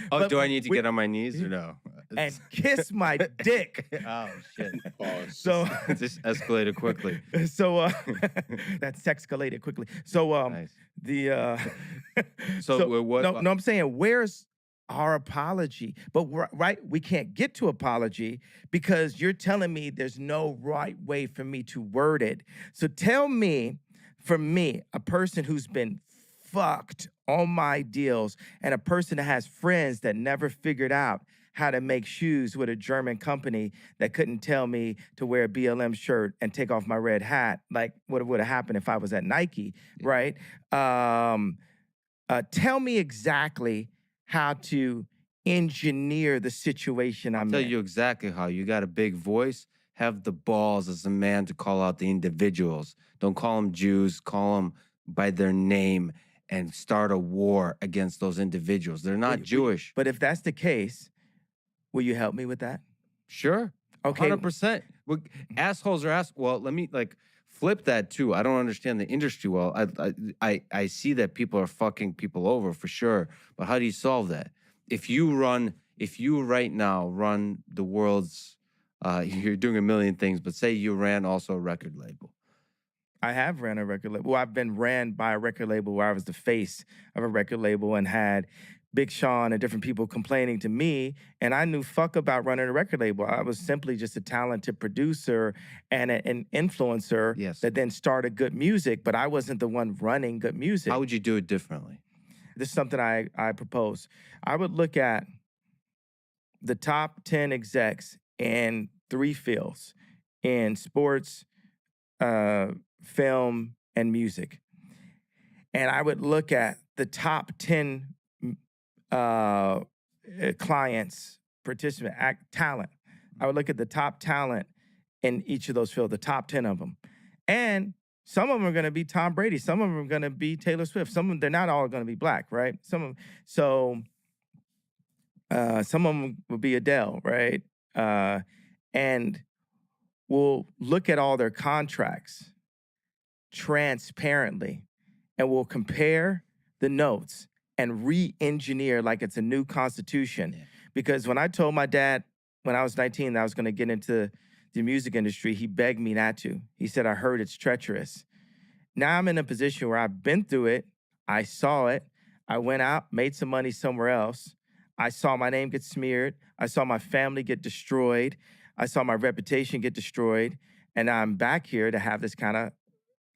But do I need to get on my knees or no? And kiss my dick. Oh shit. Pause. So It just escalated quickly. so that's escalated quickly. So Nice. so what? No, I'm saying where's our apology? But right, we can't get to apology because you're telling me there's no right way for me to word it. So tell me, for me, a person who's been fucked on my deals and a person that has friends that never figured out how to make shoes with a German company that couldn't tell me to wear a BLM shirt and take off my red hat, like what would have happened if I was at Nike, right? Tell me exactly how to engineer the situation I'm in. I'll tell you exactly how. You got a big voice. Have the balls as a man to call out the individuals. Don't call them Jews. Call them by their name and start a war against those individuals. They're not Jewish. But if that's the case, will you help me with that? Sure. Okay. 100%. Assholes are well, let me flip that too. I don't understand the industry well. I see that people are fucking people over for sure. But how do you solve that? If you run if you right now run the world's, you're doing a million things, but say you ran also a record label. I have ran a record label. Well, I've been ran by a record label where I was the face of a record label and had Big Sean and different people complaining to me, and I knew fuck about running a record label. I was simply just a talented producer and an influencer Yes. that then started good music, but I wasn't the one running good music. How would you do it differently? This is something I propose. I would look at the top 10 execs in 3 fields, in sports, film, and music. And I would look at the top 10 clients, participant, talent. I would look at the top talent in each of those fields, the top 10 of them. And some of them are going to be Tom Brady. Some of them are going to be Taylor Swift. Some of them, they're not all going to be black, right? Some of them will be Adele, right? And we'll look at all their contracts transparently, and we'll compare the notes and re-engineer like it's a new constitution. Yeah. Because when I told my dad when I was 19 that I was going to get into the music industry, he begged me not to. He said, I heard it's treacherous. Now I'm in a position where I've been through it. I saw it. I went out, made some money somewhere else. I saw my name get smeared. I saw my family get destroyed. I saw my reputation get destroyed. And I'm back here to have this kind of,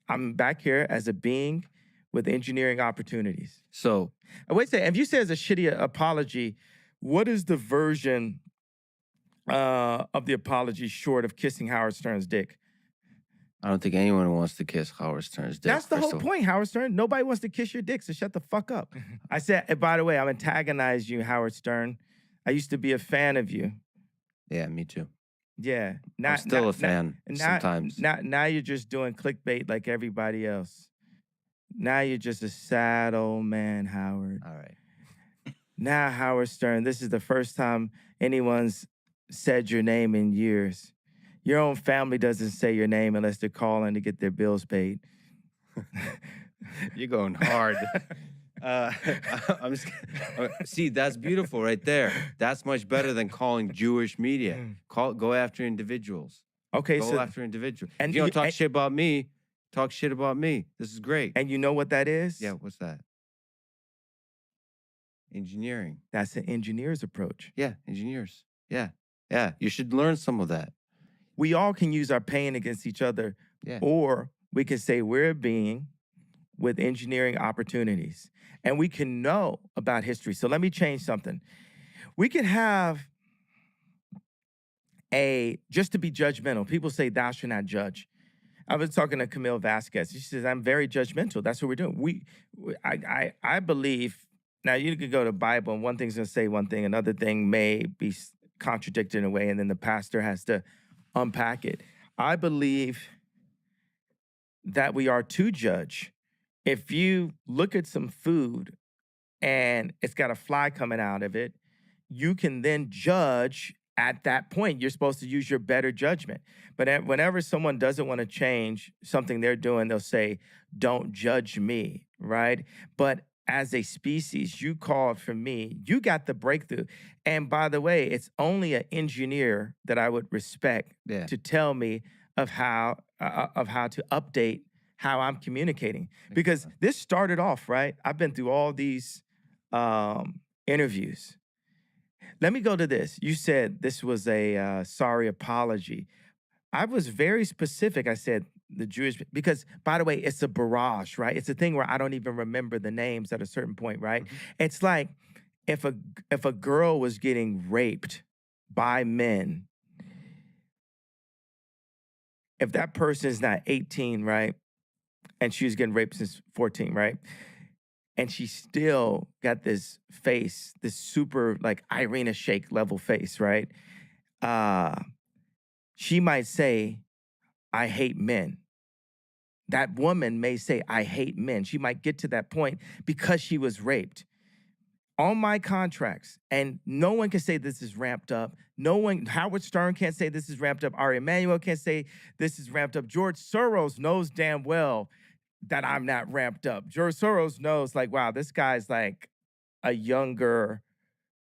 I'm back here as a being with engineering opportunities. So, wait a second. If you say it's a shitty apology, what is the version of the apology short of kissing Howard Stern's dick? I don't think anyone wants to kiss Howard Stern's dick. That's the whole point, Howard Stern. Nobody wants to kiss your dick, so shut the fuck up. I said, and by the way, I'm antagonizing you, Howard Stern. I used to be a fan of you. Yeah, me too. Yeah. I'm still a fan sometimes. Now you're just doing clickbait like everybody else. Now you're just a sad old man, Howard. All right. Now, Howard Stern, this is the first time anyone's said your name in years. Your own family doesn't say your name unless they're calling to get their bills paid. You're going hard. I'm just see, that's beautiful right there. That's much better than calling Jewish media. Go after individuals. Okay, go after individuals. And if you don't talk shit about me, talk shit about me. This is great. And you know what that is? Yeah, what's that? Engineering. That's an engineer's approach. Yeah, engineers. Yeah. Yeah, you should learn some of that. We all can use our pain against each other. Yeah. Or we can say we're a being with engineering opportunities. And we can know about history. So let me change something. We can have just to be judgmental. People say thou shalt not judge. I was talking to Camille Vasquez. She says, I'm very judgmental. That's what we're doing. I believe, now you could go to the Bible and one thing's gonna say one thing, another thing may be contradicted in a way, and then the pastor has to unpack it. I believe that we are to judge. If you look at some food and it's got a fly coming out of it, you can then judge at that point. You're supposed to use your better judgment. But whenever someone doesn't want to change something they're doing, they'll say, don't judge me, right? But as a species, you called for me. You got the breakthrough. And by the way, it's only an engineer that I would respect to tell me of how to update how I'm communicating. Because this started off, right? I've been through all these interviews. Let me go to this. You said this was a sorry apology. I was very specific. I said the Jewish, because by the way, it's a barrage, right? It's a thing where I don't even remember the names at a certain point, right? Mm-hmm. It's like if a girl was getting raped by men, if that person is not 18, right? And she was getting raped since 14, right? And she still got this face, this super like Irina Shayk level face, right? She might say, I hate men. That woman may say, I hate men. She might get to that point because she was raped. On my contracts, and no one can say this is ramped up. No one, Howard Stern can't say this is ramped up. Ari Emanuel can't say this is ramped up. George Soros knows damn well that I'm not ramped up. George Soros knows, like, wow, this guy's like a younger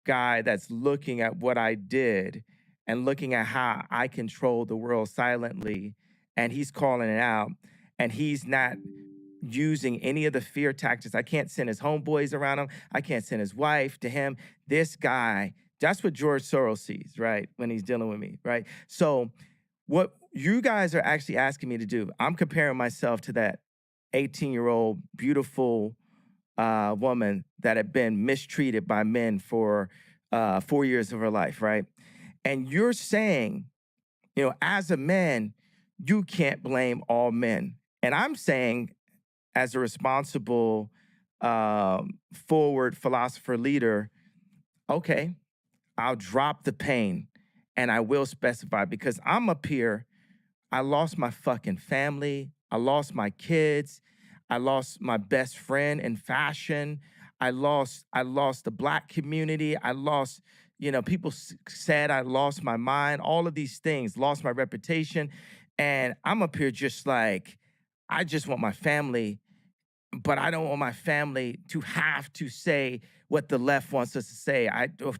guy that's looking at what I did and looking at how I control the world silently, and he's calling it out, and he's not using any of the fear tactics. I can't send his homeboys around him. I can't send his wife to him. This guy, that's what George Soros sees, right? When he's dealing with me, right? So what you guys are actually asking me to do, I'm comparing myself to that 18-year-old beautiful woman that had been mistreated by men for 4 years of her life, right? And you're saying, as a man, you can't blame all men. And I'm saying, as a responsible, forward philosopher leader, okay, I'll drop the pain and I will specify because I'm up here. I lost my fucking family. I lost my kids. I lost my best friend in fashion. I lost the Black community. I lost, people said I lost my mind, all of these things, lost my reputation. And I'm up here just like, I just want my family, but I don't want my family to have to say what the left wants us to say.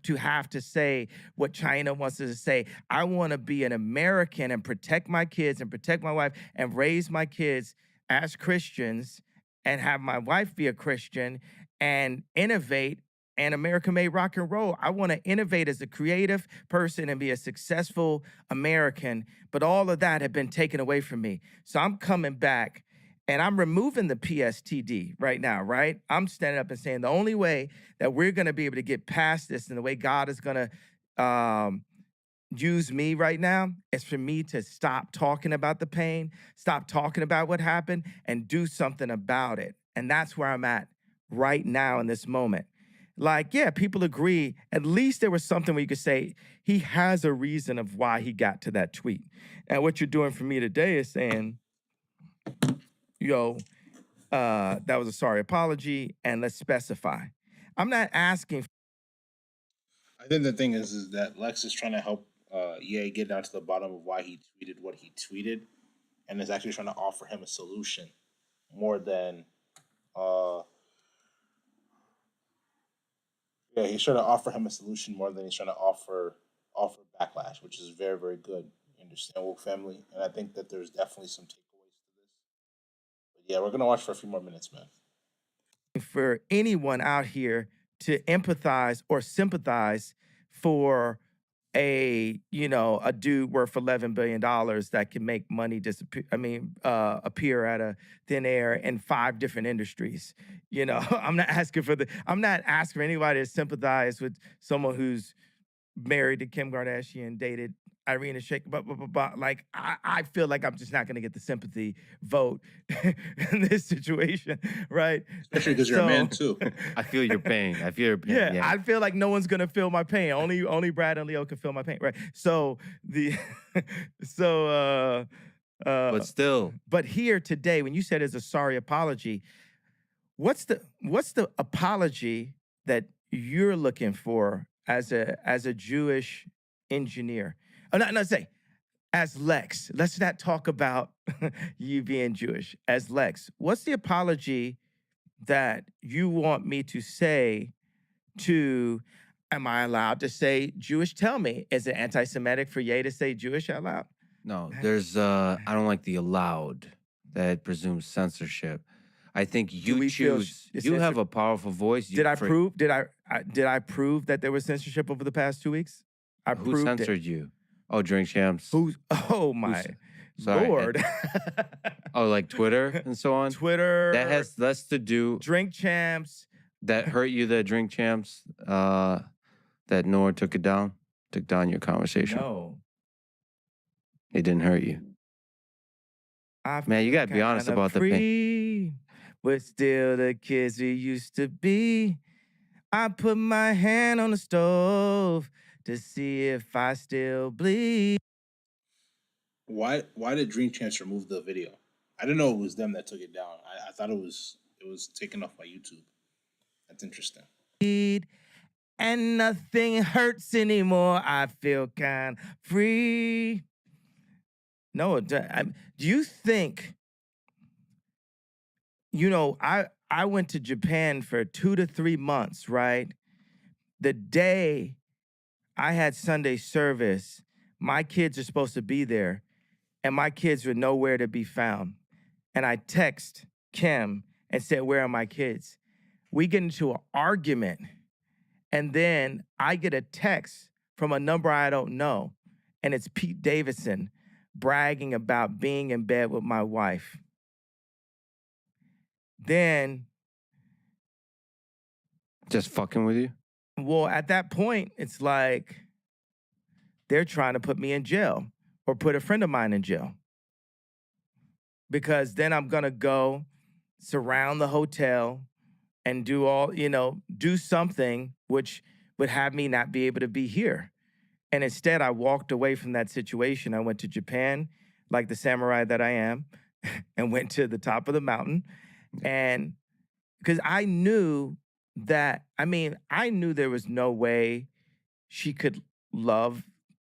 To have to say what China wants us to say. I want to be an American and protect my kids and protect my wife and raise my kids as Christians and have my wife be a Christian and innovate. And America made rock and roll. I want to innovate as a creative person and be a successful American, but all of that had been taken away from me. So I'm coming back and I'm removing the PSTD right now, right? I'm standing up and saying the only way that we're going to be able to get past this and the way God is going to use me right now is for me to stop talking about the pain, stop talking about what happened, and do something about it. And that's where I'm at right now in this moment. Like, yeah, people agree. At least there was something where you could say, he has a reason of why he got to that tweet. And what you're doing for me today is saying, that was a sorry apology, and let's specify. I'm not asking. I think the thing is that Lex is trying to help EA get down to the bottom of why he tweeted what he tweeted, and is actually trying to offer him a solution more than he's trying to offer him a solution more than he's trying to offer backlash, which is very, very good. You understand, woke family, and I think that there's definitely some takeaways to this. But yeah, we're gonna watch for a few more minutes, man. For anyone out here to empathize or sympathize for a dude worth $11 billion that can make money disappear. Appear out of thin air in 5 different industries. I'm not asking for anybody to sympathize with someone who's married to Kim Kardashian, dated Irina Shayk, blah, blah, blah, blah. Like, I feel like I'm just not going to get the sympathy vote in this situation, right? Especially because you're a man too. I feel your pain. Yeah, I feel like no one's gonna feel my pain. Only Brad and Leo can feel my pain, right? So but still. But here today, when you said it's a sorry apology, what's the apology that you're looking for as a Jewish engineer? Say as Lex. Let's not talk about you being Jewish. As Lex, what's the apology that you want me to say to, am I allowed to say Jewish? Tell me, is it anti-Semitic for Ye to say Jewish out loud? No, there's I don't like the allowed. That presumes censorship. I think you choose. You have a powerful voice. Did I prove that there was censorship over the past 2 weeks? Who censored you? Oh, Drink Champs. Oh my Lord. Oh, like Twitter and so on? Twitter. That has less to do. Drink Champs. That hurt you, the Drink Champs? That Nor took down your conversation? No. It didn't hurt you. Man, you gotta be honest about the pain. We're still the kids we used to be. I put my hand on the stove to see if I still bleed. Why did Dream Chance remove the video? I didn't know it was them that took it down. I thought it was taken off by YouTube. That's interesting. And nothing hurts anymore. I feel kind of free. No, do you think, I went to Japan for 2 to 3 months, right? the day I had Sunday service, my kids are supposed to be there, and my kids were nowhere to be found. And I text Kim and said, "Where are my kids?" We get into an argument, and then I get a text from a number I don't know, and it's Pete Davidson bragging about being in bed with my wife. Then, Just fucking with you? well, at that point, it's like they're trying to put me in jail or put a friend of mine in jail. Because then I'm gonna go surround the hotel and do all, do something which would have me not be able to be here. And instead, I walked away from that situation. I went to Japan, like the samurai that I am, and went to the top of the mountain. And because I knew I knew there was no way she could love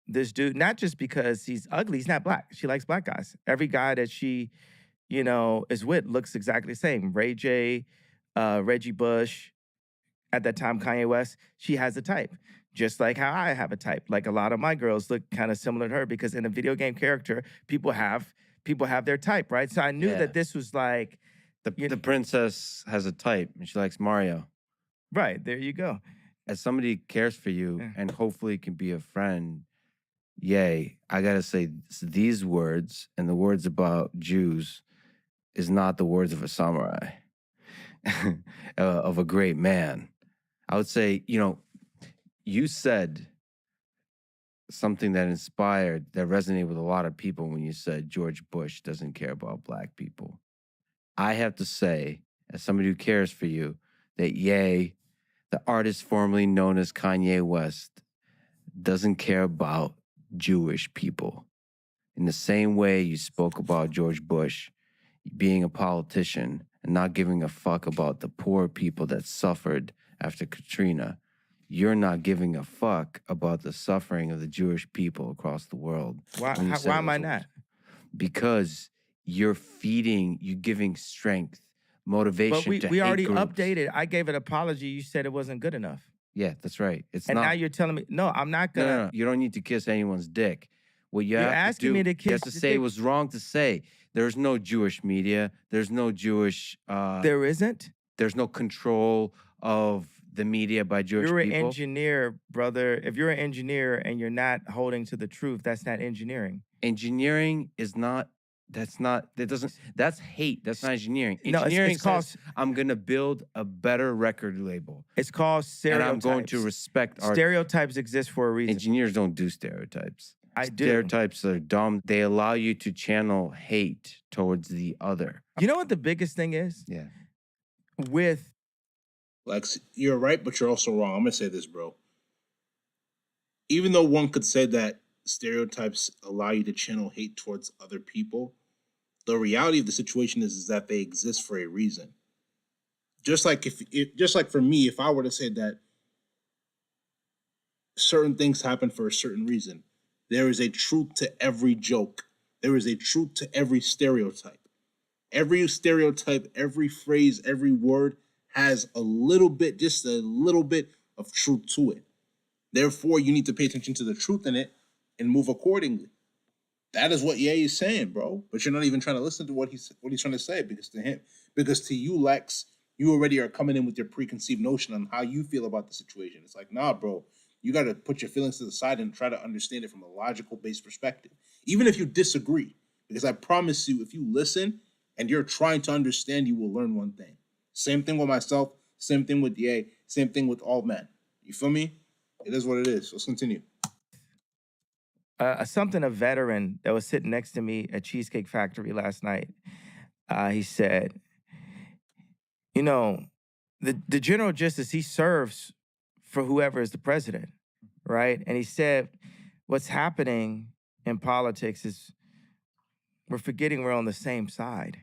this dude, not just because he's ugly, he's not black. She likes black guys. Every guy that she, is with looks exactly the same. Ray J, Reggie Bush, at that time, Kanye West, she has a type. Just like how I have a type. Like a lot of my girls look kind of similar to her because in a video game character, people have their type, right? So I knew Yeah. that this was like The princess has a type and she likes Mario. right, there you go. As somebody who cares for you Yeah. and hopefully can be a friend, yay, I gotta say these words and the words about Jews is not the words of a samurai, of a great man. I would say, you said something that resonated with a lot of people when you said George Bush doesn't care about black people. I have to say, as somebody who cares for you, that Ye, the artist formerly known as Kanye West, doesn't care about Jewish people. In the same way you spoke about George Bush being a politician and not giving a fuck about the poor people that suffered after Katrina, you're not giving a fuck about the suffering of the Jewish people across the world. Why when you say am I those not? words. Because you're giving strength, motivation But to we hate already groups. updated. I gave an apology. You said it wasn't good enough. Yeah, that's right. It's And not. now you're telling me, no, I'm not gonna. No. You don't need to kiss anyone's dick. What you You're have to asking do, me to you kiss have to the say it dick. was wrong to say. There's no Jewish media. There's no Jewish. There isn't? There's no control of the media by Jewish You're an people. engineer, brother. If you're an engineer and you're not holding to the truth, that's not engineering. Engineering is not. That's hate. That's not engineering. No, Engineering it's called. says, I'm going to build a better record label. It's called And stereotypes. I'm going to respect art. Stereotypes exist for a reason. Engineers don't do stereotypes. I do. Stereotypes are dumb. They allow you to channel hate towards the other. You know what the biggest thing is? Yeah. With Lex, you're right, but you're also wrong. I'm gonna say this, bro. Even though one could say that stereotypes allow you to channel hate towards other people, the reality of the situation is that they exist for a reason. Just like just like for me, if I were to say that certain things happen for a certain reason, there is a truth to every joke. There is a truth to every stereotype. Every stereotype, every phrase, every word has a little bit, just a little bit of truth to it. Therefore, you need to pay attention to the truth in it and move accordingly. That is what Ye is saying, bro. But you're not even trying to listen to what he's trying to say, because to you, Lex, you already are coming in with your preconceived notion on how you feel about the situation. It's like, nah, bro, you got to put your feelings to the side and try to understand it from a logical based perspective, even if you disagree. Because I promise you, if you listen and you're trying to understand, you will learn one thing. Same thing with myself. Same thing with Ye. Same thing with all men. You feel me? It is what it is. Let's continue. a veteran that was sitting next to me at Cheesecake Factory last night, he said, the General Justice, he serves for whoever is the president, right? And he said, what's happening in politics is we're forgetting we're on the same side.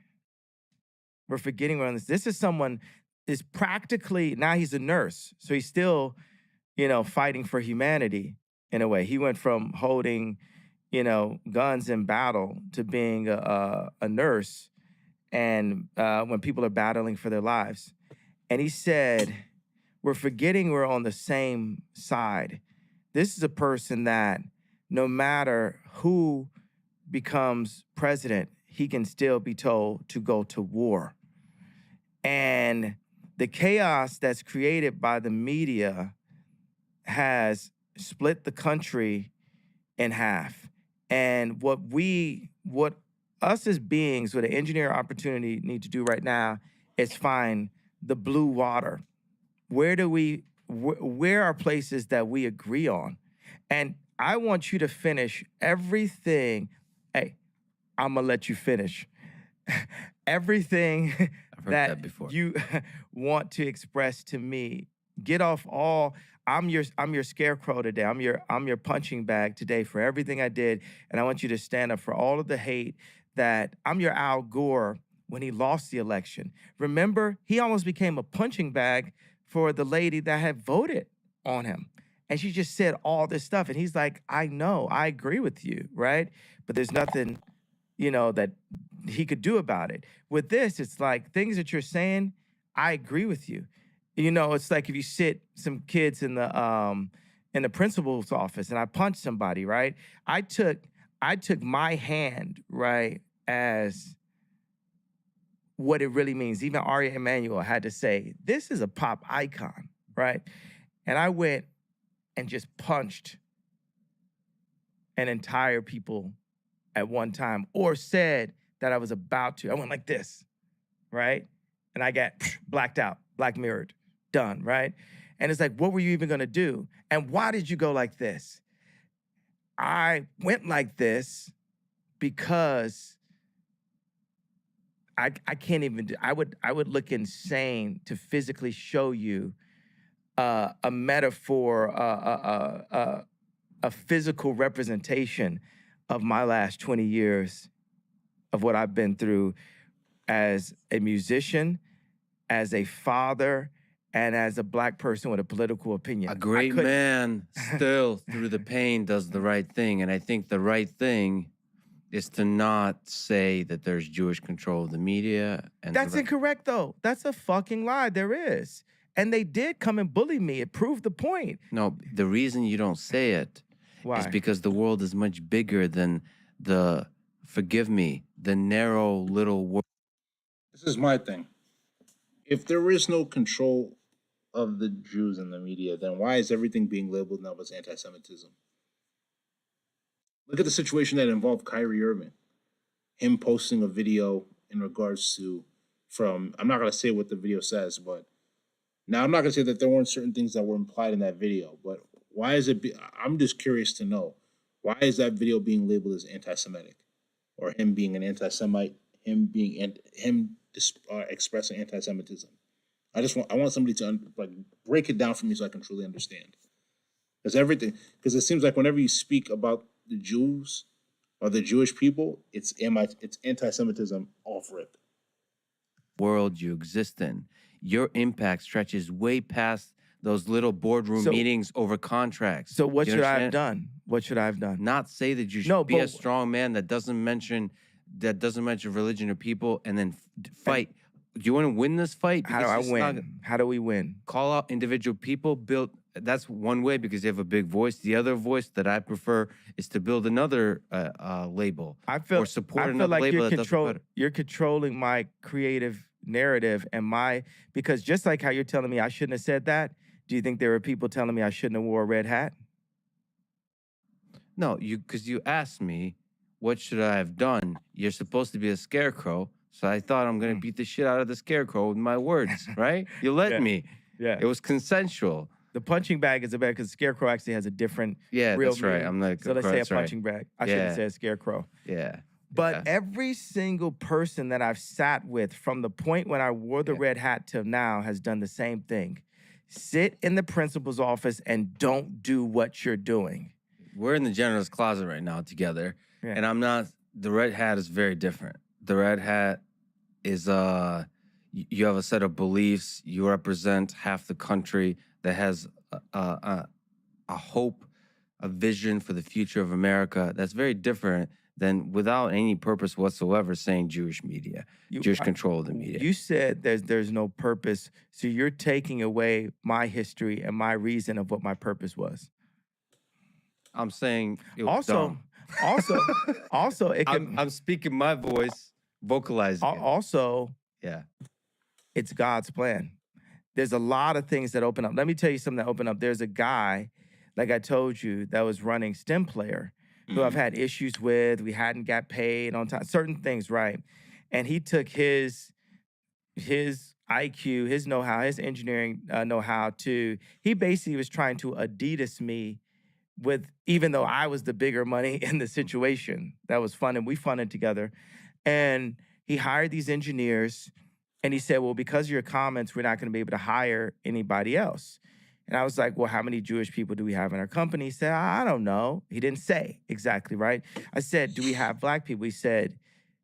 We're forgetting we're on this. This is someone is practically, now he's a nurse, so he's still, fighting for humanity in a way. He went from holding, guns in battle to being a nurse and when people are battling for their lives. And he said, we're forgetting we're on the same side. This is a person that no matter who becomes president, he can still be told to go to war. And the chaos that's created by the media has split the country in half. And what us as beings with an engineer opportunity need to do right now is find the blue water. Where are places that we agree on? And I want you to finish everything. Hey, I'm gonna let you finish. Everything I've heard that that before. you want to express to me. Get off all. I'm your scarecrow today. I'm your punching bag today for everything I did, and I want you to stand up for all of the hate that I'm your Al Gore when he lost the election. Remember, he almost became a punching bag for the lady that had voted on him. And she just said all this stuff. And he's like, I know, I agree with you, right? But there's nothing, that he could do about it. With this, it's like things that you're saying, I agree with you. It's like if you sit some kids in the principal's office and I punch somebody, right? I took my hand, right, as what it really means. Even Aria Emanuel had to say, this is a pop icon, right? And I went and just punched an entire people at one time, or said that I was about to. I went like this, right? And I got blacked out, black mirrored, done, right? And it's like, what were you even gonna do? And why did you go like this? I went like this because I can't even do. I would look insane to physically show you a metaphor, a physical representation of my last 20 years of what I've been through as a musician, as a father, and as a black person with a political opinion. A great man still through the pain does the right thing. And I think the right thing is to not say that there's Jewish control of the media. And that's incorrect, though. That's a fucking lie. There is. And they did come and bully me. It proved the point. No, the reason you don't say it is because the world is much bigger than the, forgive me, the narrow little world. This is my thing. If there is no control of the Jews in the media, then why is everything being labeled now as anti-Semitism? Look at the situation that involved Kyrie Irving. Him posting a video in regards to I'm not going to say what the video says, but now I'm not going to say that there weren't certain things that were implied in that video, but why is it, I'm just curious to know, why is that video being labeled as anti-Semitic? Or him being an anti-Semite, expressing anti-Semitism? I want somebody to break it down for me so I can truly understand. Because it seems like whenever you speak about the Jews or the Jewish people, it's anti-Semitism off rip. World you exist in, your impact stretches way past those little boardroom meetings over contracts. So what should I have done? What should I have done? Not say that you should be a strong man that doesn't mention religion or people, and then fight. Do you want to win this fight? How do I win? How do we win? Call out individual people. That's one way because they have a big voice. The other voice that I prefer is to build another label. I feel like you're controlling my creative narrative and because just like how you're telling me I shouldn't have said that, do you think there were people telling me I shouldn't have wore a red hat? No, because you asked me, what should I have done? You're supposed to be a scarecrow, so I thought I'm going to beat the shit out of the scarecrow with my words, right? You let me. Yeah. It was consensual. The punching bag is a bad because the scarecrow actually has a different real that's meaning. right. I'm like, so let's say a punching bag. I should have said scarecrow. Yeah. But every single person that I've sat with from the point when I wore the red hat till now has done the same thing. Sit in the principal's office and don't do what you're doing. We're in the janitor's closet right now together. Yeah. And the red hat is very different. The red hat is, you have a set of beliefs. You represent half the country that has a hope, a vision for the future of America that's very different than without any purpose whatsoever saying Jewish media, Jewish control of the media. You said there's no purpose, so you're taking away my history and my reason of what my purpose was. I'm saying it was dumb. Also, it can. I'm speaking my voice, vocalizing it. Also, Yeah. it's God's plan. There's a lot of things that open up. Let me tell you something that opened up. There's a guy, like I told you, that was running STEM Player, who I've had issues with. We hadn't got paid on time, certain things, right? And he took his IQ, his know-how, his engineering know-how he basically was trying to Adidas me with, even though I was the bigger money in the situation. That was fun, and we funded together. And he hired these engineers, and he said, well, because of your comments, we're not going to be able to hire anybody else. And I was like, well, how many Jewish people do we have in our company? He said, I don't know. He didn't say exactly, right? I said, do we have black people? He said,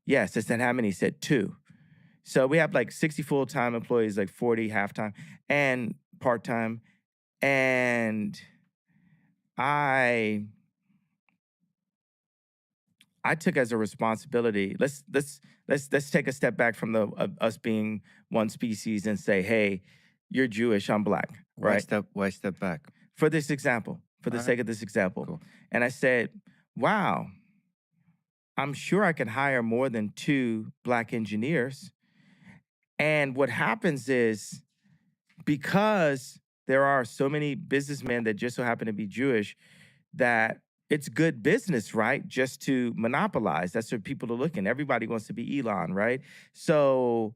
yes. I said, how many? He said, 2. So we have like 60 full-time employees, like 40 half-time and part-time. And I took as a responsibility. Let's take a step back from us being one species and say, hey, you're Jewish, I'm black, right? Why step back? For this example, for the sake of this example. Cool. And I said, wow, I'm sure I can hire more than 2 black engineers. And what happens is, because there are so many businessmen that just so happen to be Jewish, that it's good business, right? Just to monopolize. That's what people are looking. Everybody wants to be Elon, right? So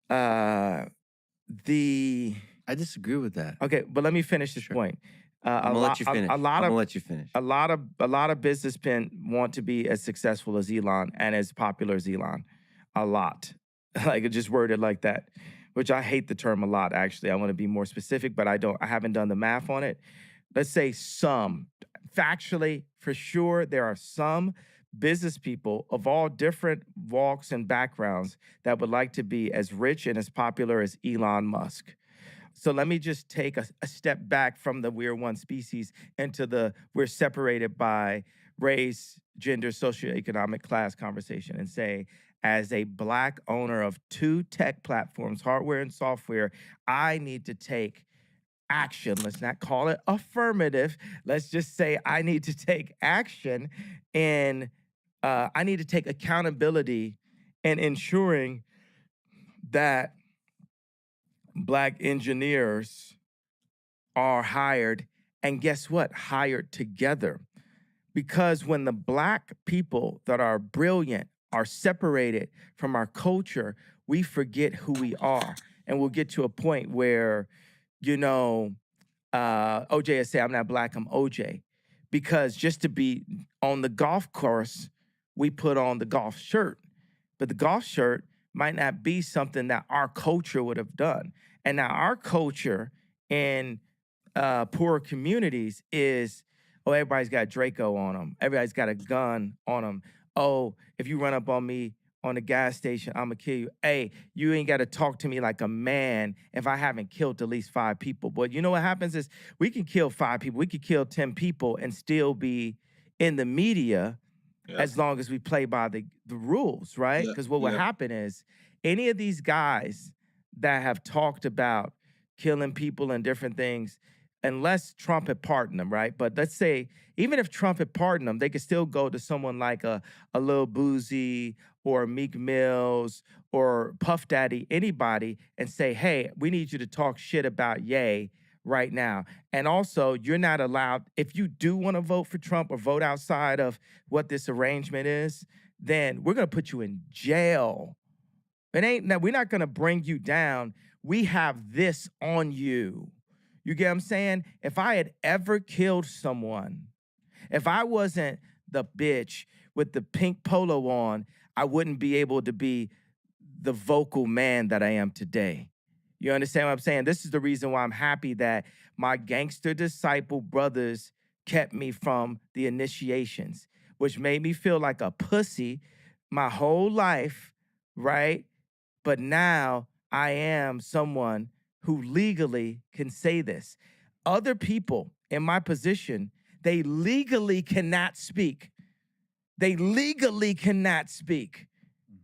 I disagree with that. Okay, but let me finish this point. I'm gonna let you finish. I'm gonna let you finish. A lot of businessmen want to be as successful as Elon and as popular as Elon. A lot. Like, it just worded like that, which I hate the term a lot, actually. I want to be more specific, but I haven't done the math on it. Let's say some. Factually, for sure, there are some business people of all different walks and backgrounds that would like to be as rich and as popular as Elon Musk. So let me just take a step back from the we're one species into the we're separated by race, gender, socioeconomic class conversation and say, as a black owner of 2 tech platforms, hardware and software, I need to take action. Let's not call it affirmative. Let's just say I need to take action, and I need to take accountability in ensuring that black engineers are hired, and guess what? Hired together. Because when the black people that are brilliant are separated from our culture, we forget who we are. And we'll get to a point where, OJ will say, I'm not black, I'm OJ. Because just to be on the golf course, we put on the golf shirt. But the golf shirt might not be something that our culture would have done. And now our culture in poorer communities is, oh, everybody's got Draco on them. Everybody's got a gun on them. Oh, if you run up on me on the gas station, I'm going to kill you. Hey, you ain't got to talk to me like a man if I haven't killed at least 5 people. But you know what happens is we can kill 5 people. We could kill 10 people and still be in the media as long as we play by the rules, right? Because what will happen is any of these guys that have talked about killing people and different things, unless Trump had pardoned them, right? But let's say, even if Trump had pardoned them, they could still go to someone like a Lil Boozy or Meek Mills or Puff Daddy, anybody, and say, hey, we need you to talk shit about Ye right now. And also, you're not allowed, if you do want to vote for Trump or vote outside of what this arrangement is, then we're going to put you in jail. We're not going to bring you down. We have this on you. You get what I'm saying? If I had ever killed someone, if I wasn't the bitch with the pink polo on, I wouldn't be able to be the vocal man that I am today. You understand what I'm saying? This is the reason why I'm happy that my gangster disciple brothers kept me from the initiations, which made me feel like a pussy my whole life, right? But now I am someone who legally can say this. Other people in my position, they legally cannot speak. They legally cannot speak,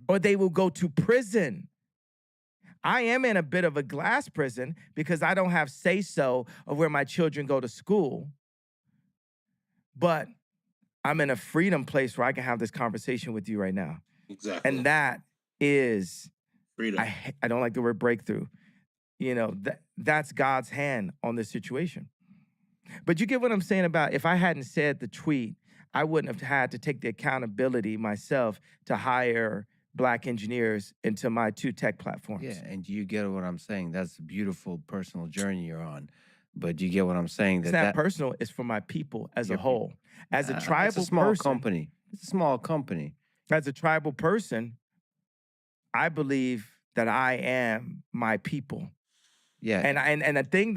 or they will go to prison. I am in a bit of a glass prison because I don't have say-so of where my children go to school, but I'm in a freedom place where I can have this conversation with you right now. Exactly. And that is, Freedom. I don't like the word breakthrough. You know, that's God's hand on this situation. But you get what I'm saying about if I hadn't said the tweet, I wouldn't have had to take the accountability myself to hire Black engineers into my 2 tech platforms. Yeah, and you get what I'm saying. That's a beautiful personal journey you're on. But you get what I'm saying It's that not personal, it's for my people as a Your whole. As a it's tribal a small person, company. It's a small company. as a tribal person, I believe that I am my people. Yeah. And the thing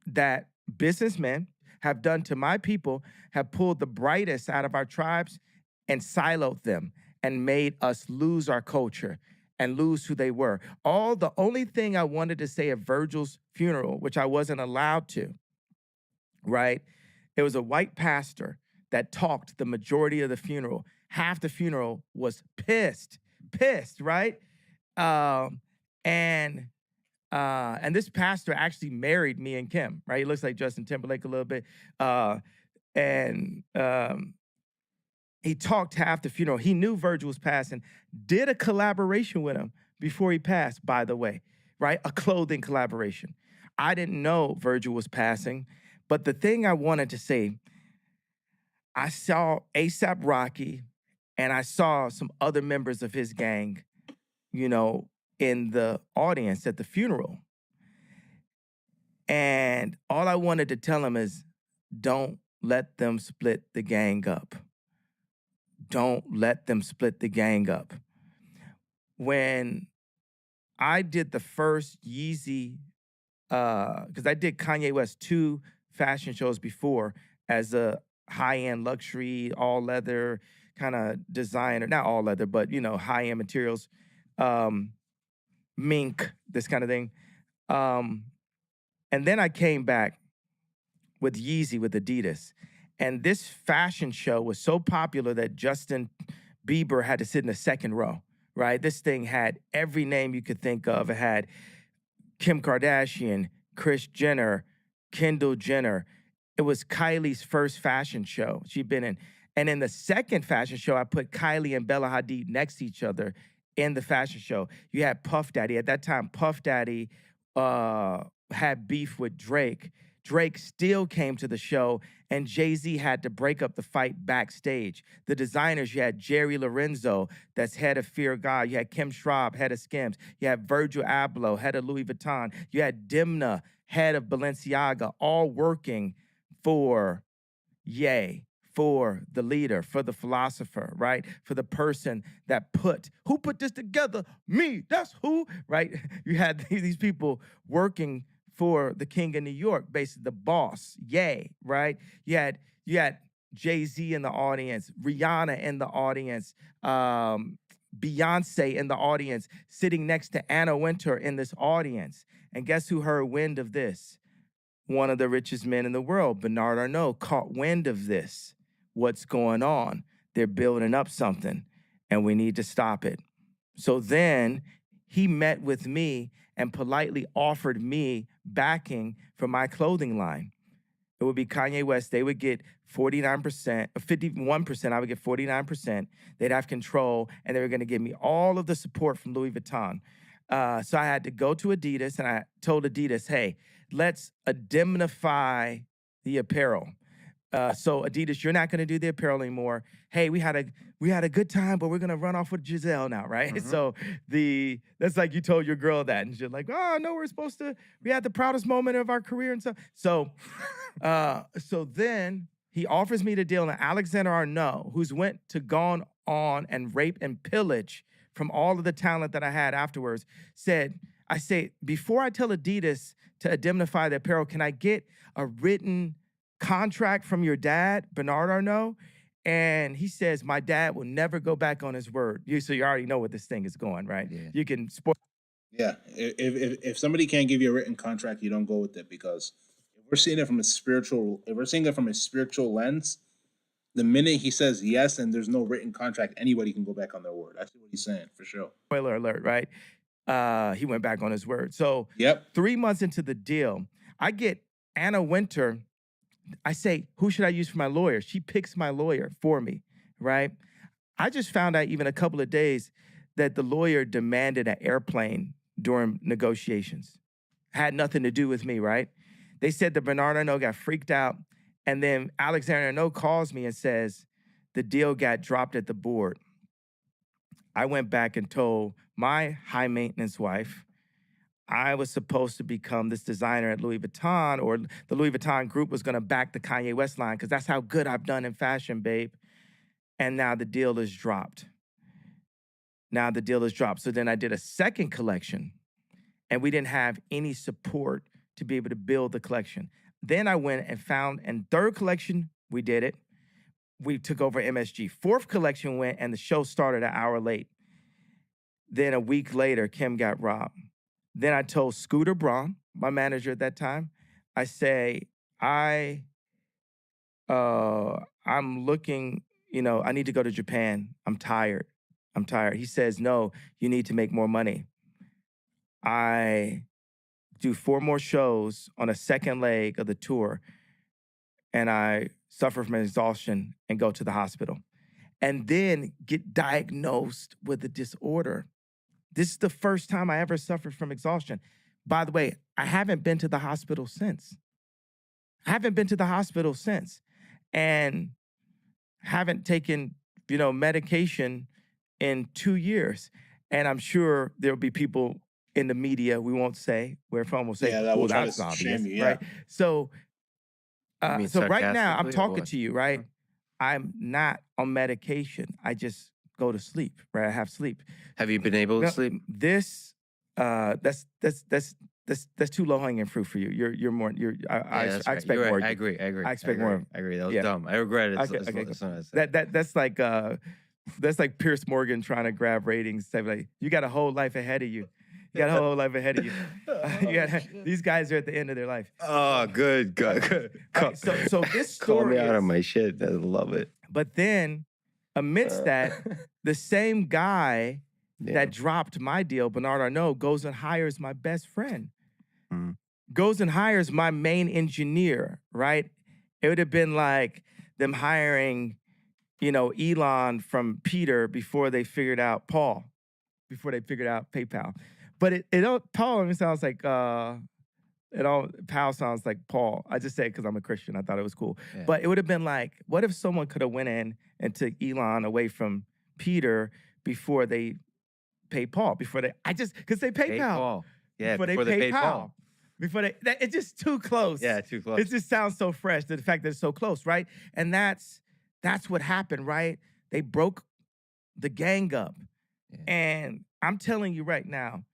that businessmen have done to my people have pulled the brightest out of our tribes and siloed them and made us lose our culture and lose who they were. The only thing I wanted to say at Virgil's funeral, which I wasn't allowed to, right? It was a white pastor that talked the majority of the funeral. Half the funeral was pissed, right? Um, and and this pastor actually married me and Kim, right? He looks like Justin Timberlake a little bit. And he talked half the funeral. He knew Virgil was passing, did a collaboration with him before he passed, by the way, right? A clothing collaboration. I didn't know Virgil was passing, but the thing I wanted to say, I saw ASAP Rocky and I saw some other members of his gang, you know, in the audience at the funeral. And all I wanted to tell him is, don't let them split the gang up. Don't let them split the gang up. When I did the first Yeezy, because I did Kanye West 2 fashion shows before as a high-end luxury, all leather kind of designer, not all leather, but you know, high-end materials, mink, this kind of thing. And then I came back with Yeezy with Adidas. And this fashion show was so popular that Justin Bieber had to sit in the second row, right? This thing had every name you could think of. It had Kim Kardashian, Kris Jenner, Kendall Jenner. It was Kylie's first fashion show she'd been in. And in the second fashion show, I put Kylie and Bella Hadid next to each other in the fashion show. You had Puff Daddy. At that time, Puff Daddy had beef with Drake. Drake still came to the show, and Jay-Z had to break up the fight backstage. The designers, you had Jerry Lorenzo, that's head of Fear God. You had Kim Schraub, head of Skims. You had Virgil Abloh, head of Louis Vuitton. You had Dimna, head of Balenciaga, all working for Ye, for the leader, for the philosopher, right? For the person that who put this together? Me, that's who, right? You had these people working for the king of New York, basically the boss, Ye, right? You had Jay-Z in the audience, Rihanna in the audience, Beyonce in the audience, sitting next to Anna Wintour in this audience. And guess who heard wind of this? One of the richest men in the world, Bernard Arnault, caught wind of this. What's going on? They're building up something, and we need to stop it. So then he met with me and politely offered me backing for my clothing line. It would be Kanye West. They would get 49%, 51%. I would get 49%. They'd have control, and they were going to give me all of the support from Louis Vuitton. So I had to go to Adidas, and I told Adidas, hey, let's indemnify the apparel. So Adidas, you're not going to do the apparel anymore. Hey, we had a good time, but we're going to run off with Giselle now, right? Mm-hmm. So that's like you told your girl that, and she's like, oh no, we had the proudest moment of our career and stuff. So then he offers me the deal, and Alexander Arnault, who's gone on and rape and pillage from all of the talent that I had afterwards, I say, before I tell Adidas to indemnify the apparel, can I get a written contract from your dad, Bernard Arnault? And he says, my dad will never go back on his word. So you already know what this thing is going, right? Yeah. You can spoil. Yeah. If somebody can't give you a written contract, you don't go with it, because if we're seeing it from a spiritual lens, The minute he says yes and there's no written contract, anybody can go back on their word. That's what he's saying for sure. Spoiler alert, right? He went back on his word. So Yep. 3 months into the deal, I get Anna Winter. I say, who should I use for my lawyer? She picks my lawyer for me, right? I just found out even a couple of days that the lawyer demanded an airplane during negotiations. Had nothing to do with me, right? They said that Bernard Arnault got freaked out. And then Alexander Arnault calls me and says, the deal got dropped at the board. I went back and told my high maintenance wife I was supposed to become this designer at Louis Vuitton, or the Louis Vuitton group was going to back the Kanye West line because that's how good I've done in fashion, babe. And now the deal is dropped. Now the deal is dropped. So then I did a second collection, and we didn't have any support to be able to build the collection. Then I went and found, and third collection, we did it. We took over MSG. Fourth collection went, and the show started an hour late. Then a week later, Kim got robbed. Then I told Scooter Braun, my manager at that time, I say, I'm looking, I need to go to Japan. I'm tired. He says, no, you need to make more money. I do 4 more shows on a second leg of the tour, and I suffer from exhaustion and go to the hospital, and then get diagnosed with a disorder. This is the first time I ever suffered from exhaustion. By the way, I haven't been to the hospital since. And haven't taken, medication in 2 years. And I'm sure there'll be people in the media, we won't say, where from will say, that will try that's to obvious, shame you, right? So, You mean so right now I'm sarcastically or talking what? to you, right? I'm not on medication. I just go to sleep, right? I have sleep. Have you been able to No, sleep? This, that's too low hanging fruit for you. You're more. Yeah, that's I right. expect You're right. more. I agree. I expect more. I agree. That was Yeah. dumb. I regret it. Okay, as okay. soon as I said it. That's like Pierce Morgan trying to grab ratings. Say like, you got a whole life ahead of you. You got a whole life ahead of you. These guys are at the end of their life. Oh, good. All right, so this Call story me out is, of my shit. I love it. but then amidst that, the same guy Yeah. that dropped my deal, Bernard Arnault, goes and hires my best friend. Mhm. Goes and hires my main engineer, right? It would have been like them hiring, Elon from Peter before they figured out Paul, before they figured out PayPal. But Paul sounds like Paul sounds like Paul. I just say it because I'm a Christian. I thought it was cool. Yeah. But it would have been like, what if someone could have went in and took Elon away from Peter before they pay Paul? Because they pay PayPal. Paul. Yeah, Before they pay pay Paul. It's just too close. Yeah, too close. It just sounds so fresh, the fact that it's so close, right? And that's what happened, right? They broke the gang up. Yeah. And I'm telling you right now,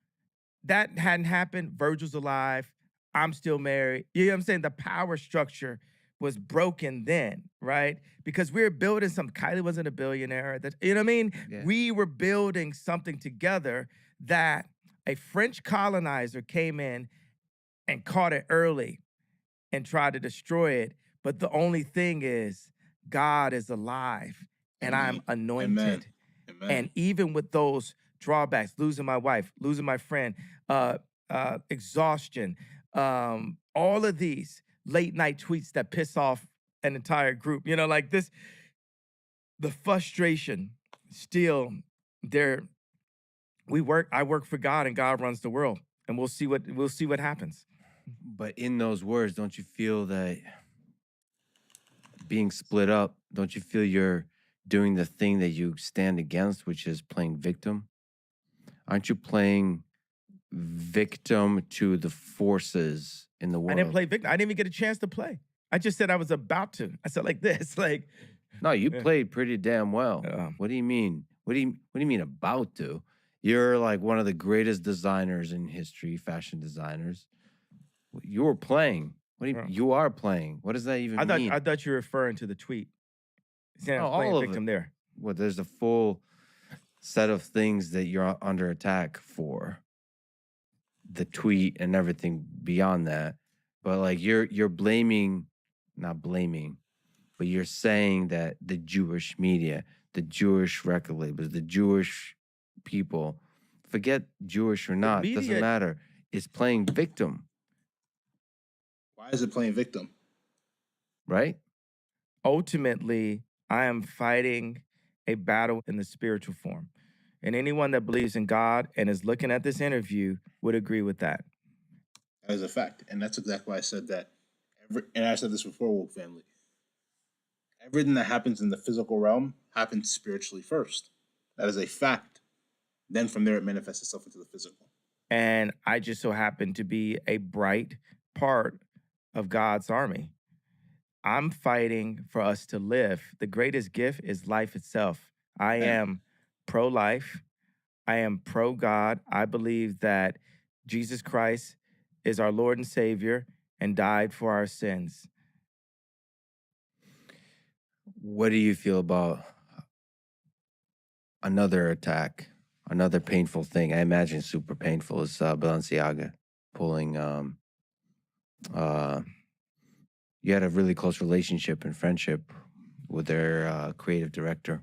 that hadn't happened. Virgil's alive. I'm still married. You know what I'm saying? The power structure was broken then, right? Because we were building something. Kylie wasn't a billionaire. You know what I mean? Yeah. We were building something together that a French colonizer came in and caught it early and tried to destroy it. But the only thing is, God is alive and I'm anointed. Amen. And even with those drawbacks, losing my wife, losing my friend, exhaustion, all of these late night tweets that piss off an entire group, like this, the frustration still there. I work for God and God runs the world, and we'll see what happens. But in those words, don't you feel that being split up, don't you feel you're doing the thing that you stand against, which is playing victim? Aren't you playing victim to the forces in the world? I didn't play victim. I didn't even get a chance to play. I just said I was about to. I said like this, like. No, you played pretty damn well. What do you mean? What do you mean about to? You're like one of the greatest designers in history, fashion designers. You were playing. What do you are playing? What does that even mean? I thought you were referring to the tweet. Saying I'm playing all of victim it. there. Well, there's a full set of things that you're under attack for. The tweet and everything beyond that. But like you're not blaming. but you're saying that the Jewish media, the Jewish record labels, the Jewish people, forget Jewish or The not, doesn't media matter, is playing victim, Why is it playing victim? right? ultimately, I am fighting a battle in the spiritual form. And anyone that believes in God and is looking at this interview would agree with that. That is a fact, and that's exactly why I said that. And I said this before, woke family. Everything that happens in the physical realm happens spiritually first. That is a fact. Then from there, it manifests itself into the physical. And I just so happen to be a bright part of God's army. I'm fighting for us to live. The greatest gift is life itself. I Amen. am pro life. I am pro God. I believe that Jesus Christ is our Lord and Savior and died for our sins. What do you feel about another attack, another painful thing? I imagine super painful is Balenciaga pulling. You had a really close relationship and friendship with their creative director.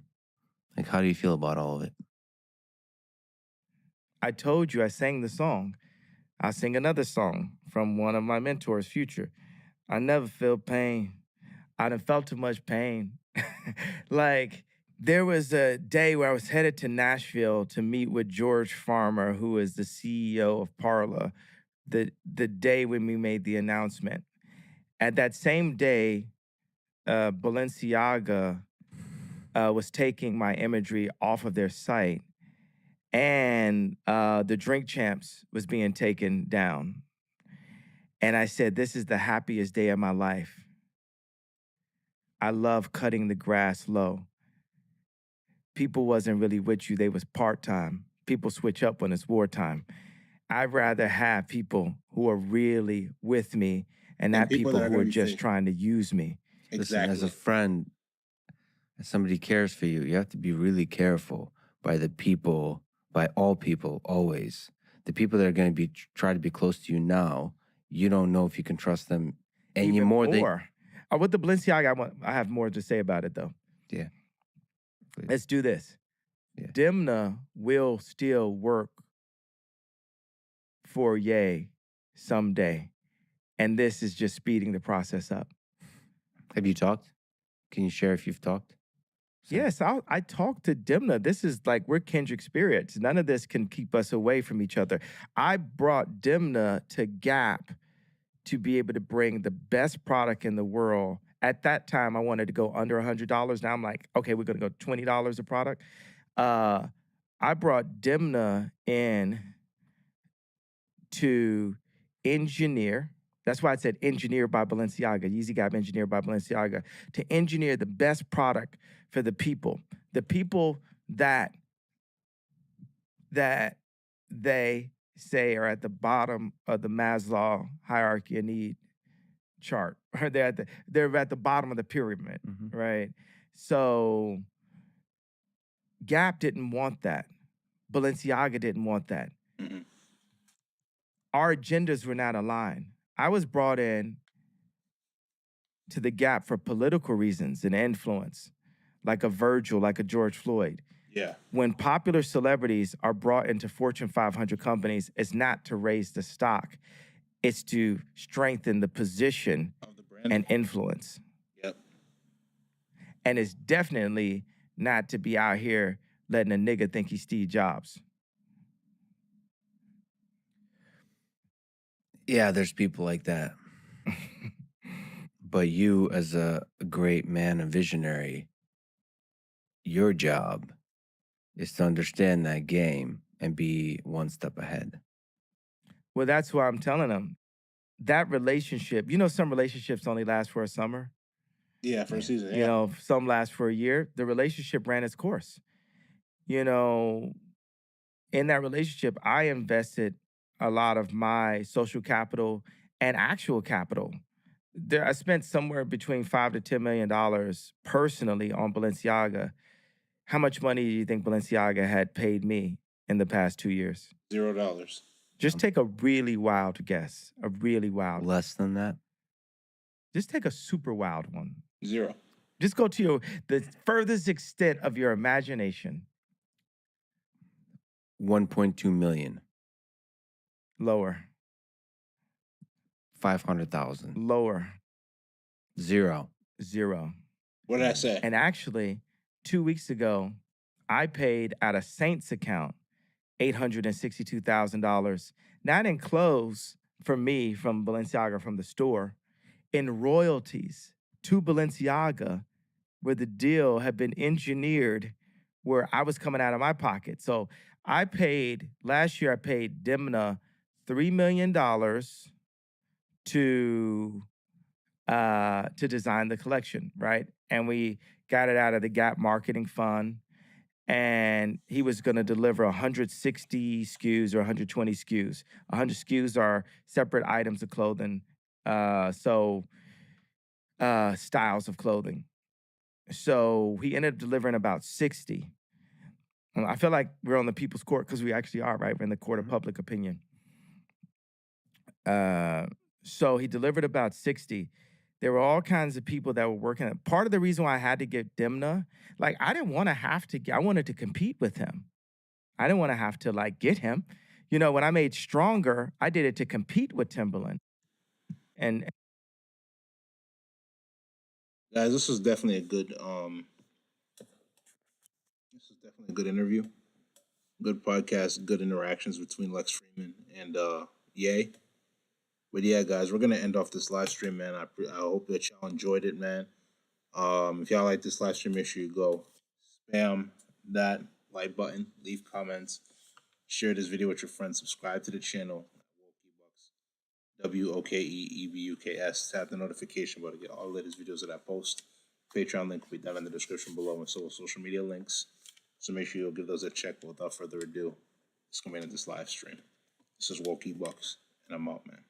Like, how do you feel about all of it? I told you I sang the song. I'll sing another song from one of my mentors, Future. I never feel pain. I done felt too much pain. Like, there was a day where I was headed to Nashville to meet with George Farmer, who is the CEO of Parla, the day when we made the announcement. At that same day, Balenciaga was taking my imagery off of their site, and the Drink Champs was being taken down. And I said, this is the happiest day of my life. I love cutting the grass low. People wasn't really with you, they was part-time. People switch up when it's wartime. I'd rather have people who are really with me and And not people people that are who are gonna be just fake. trying to use me. Listen, as a Exactly. friend, as somebody cares for you, you have to be really careful by the people, by all people, always. The people that are going to be try to be close to you now, you don't know if you can trust them. And you Even more more. With the Balenciaga, I have more to say about it, though. Yeah. Please. Let's do this. Yeah. Dimna will still work for Ye someday. And this is just speeding the process up. Have you talked? Can you share if you've talked? Yes, I talked to Dimna. This is like, we're kindred spirits. None of this can keep us away from each other. I brought Dimna to Gap to be able to bring the best product in the world. At that time, I wanted to go under $100. Now I'm like, okay, we're gonna go $20 a product. I brought Dimna in to engineer. That's why I said engineer by Balenciaga, Yeezy Gap engineer by Balenciaga, to engineer the best product for the people that they say are at the bottom of the Maslow hierarchy of need chart. Or they're at the bottom of the pyramid, right? So Gap didn't want that. Balenciaga didn't want that. Mm-hmm. Our agendas were not aligned. I was brought in to the Gap for political reasons and influence, like a Virgil, like a George Floyd. Yeah. When popular celebrities are brought into Fortune 500 companies, it's not to raise the stock. It's to strengthen the position Of the brand. and influence. Yep. And it's definitely not to be out here letting a nigga think he's Steve Jobs. Yeah, there's people like that. But you, as a great man, a visionary, your job is to understand that game and be one step ahead. Well, that's why I'm telling them. That relationship, some relationships only last for a summer. Yeah, for a season. Yeah. You know, some last for a year. The relationship ran its course. You know, in that relationship, I invested a lot of my social capital and actual capital. I spent somewhere between $5 to $10 million personally on Balenciaga. How much money do you think Balenciaga had paid me in the past 2 years? $0. Just take a really wild guess. A really wild. Less than that? Just take a super wild one. 0. Just go to the furthest extent of your imagination. 1.2 million, Lower, 500,000, lower, 0. 0. What did I say? And actually, 2 weeks ago, I paid out of Saint's account $862,000, not in clothes from me, from Balenciaga, from the store, in royalties to Balenciaga, where the deal had been engineered where I was coming out of my pocket. So last year I paid Demna $3 million to design the collection, right? And we got it out of the Gap marketing fund. And he was going to deliver 160 SKUs or 120 SKUs. 100 SKUs are separate items of clothing, styles of clothing. So he ended up delivering about 60. I feel like we're on the people's court because we actually are, right? We're in the court of public opinion. So he delivered about 60. There were all kinds of people that were working. Part of the reason why I had to get Demna, like I didn't want to have to I wanted to compete with him. I didn't want to have to like get him. You know, when I made Stronger, I did it to compete with Timberland. And Guys, this was definitely a good interview. Good podcast, good interactions between Lex Freeman and Ye. But yeah, guys, we're gonna end off this live stream, man. I hope that y'all enjoyed it, man. If y'all like this live stream, make sure you go spam that like button, leave comments, share this video with your friends, subscribe to the channel. WOKEEBUKS. Tap the notification bell to get all the latest videos that I post. Patreon link will be down in the description below, and so will social media links. So make sure you'll give those a check. But without further ado, let's come into this live stream. This is Wokey Bucks, and I'm out, man.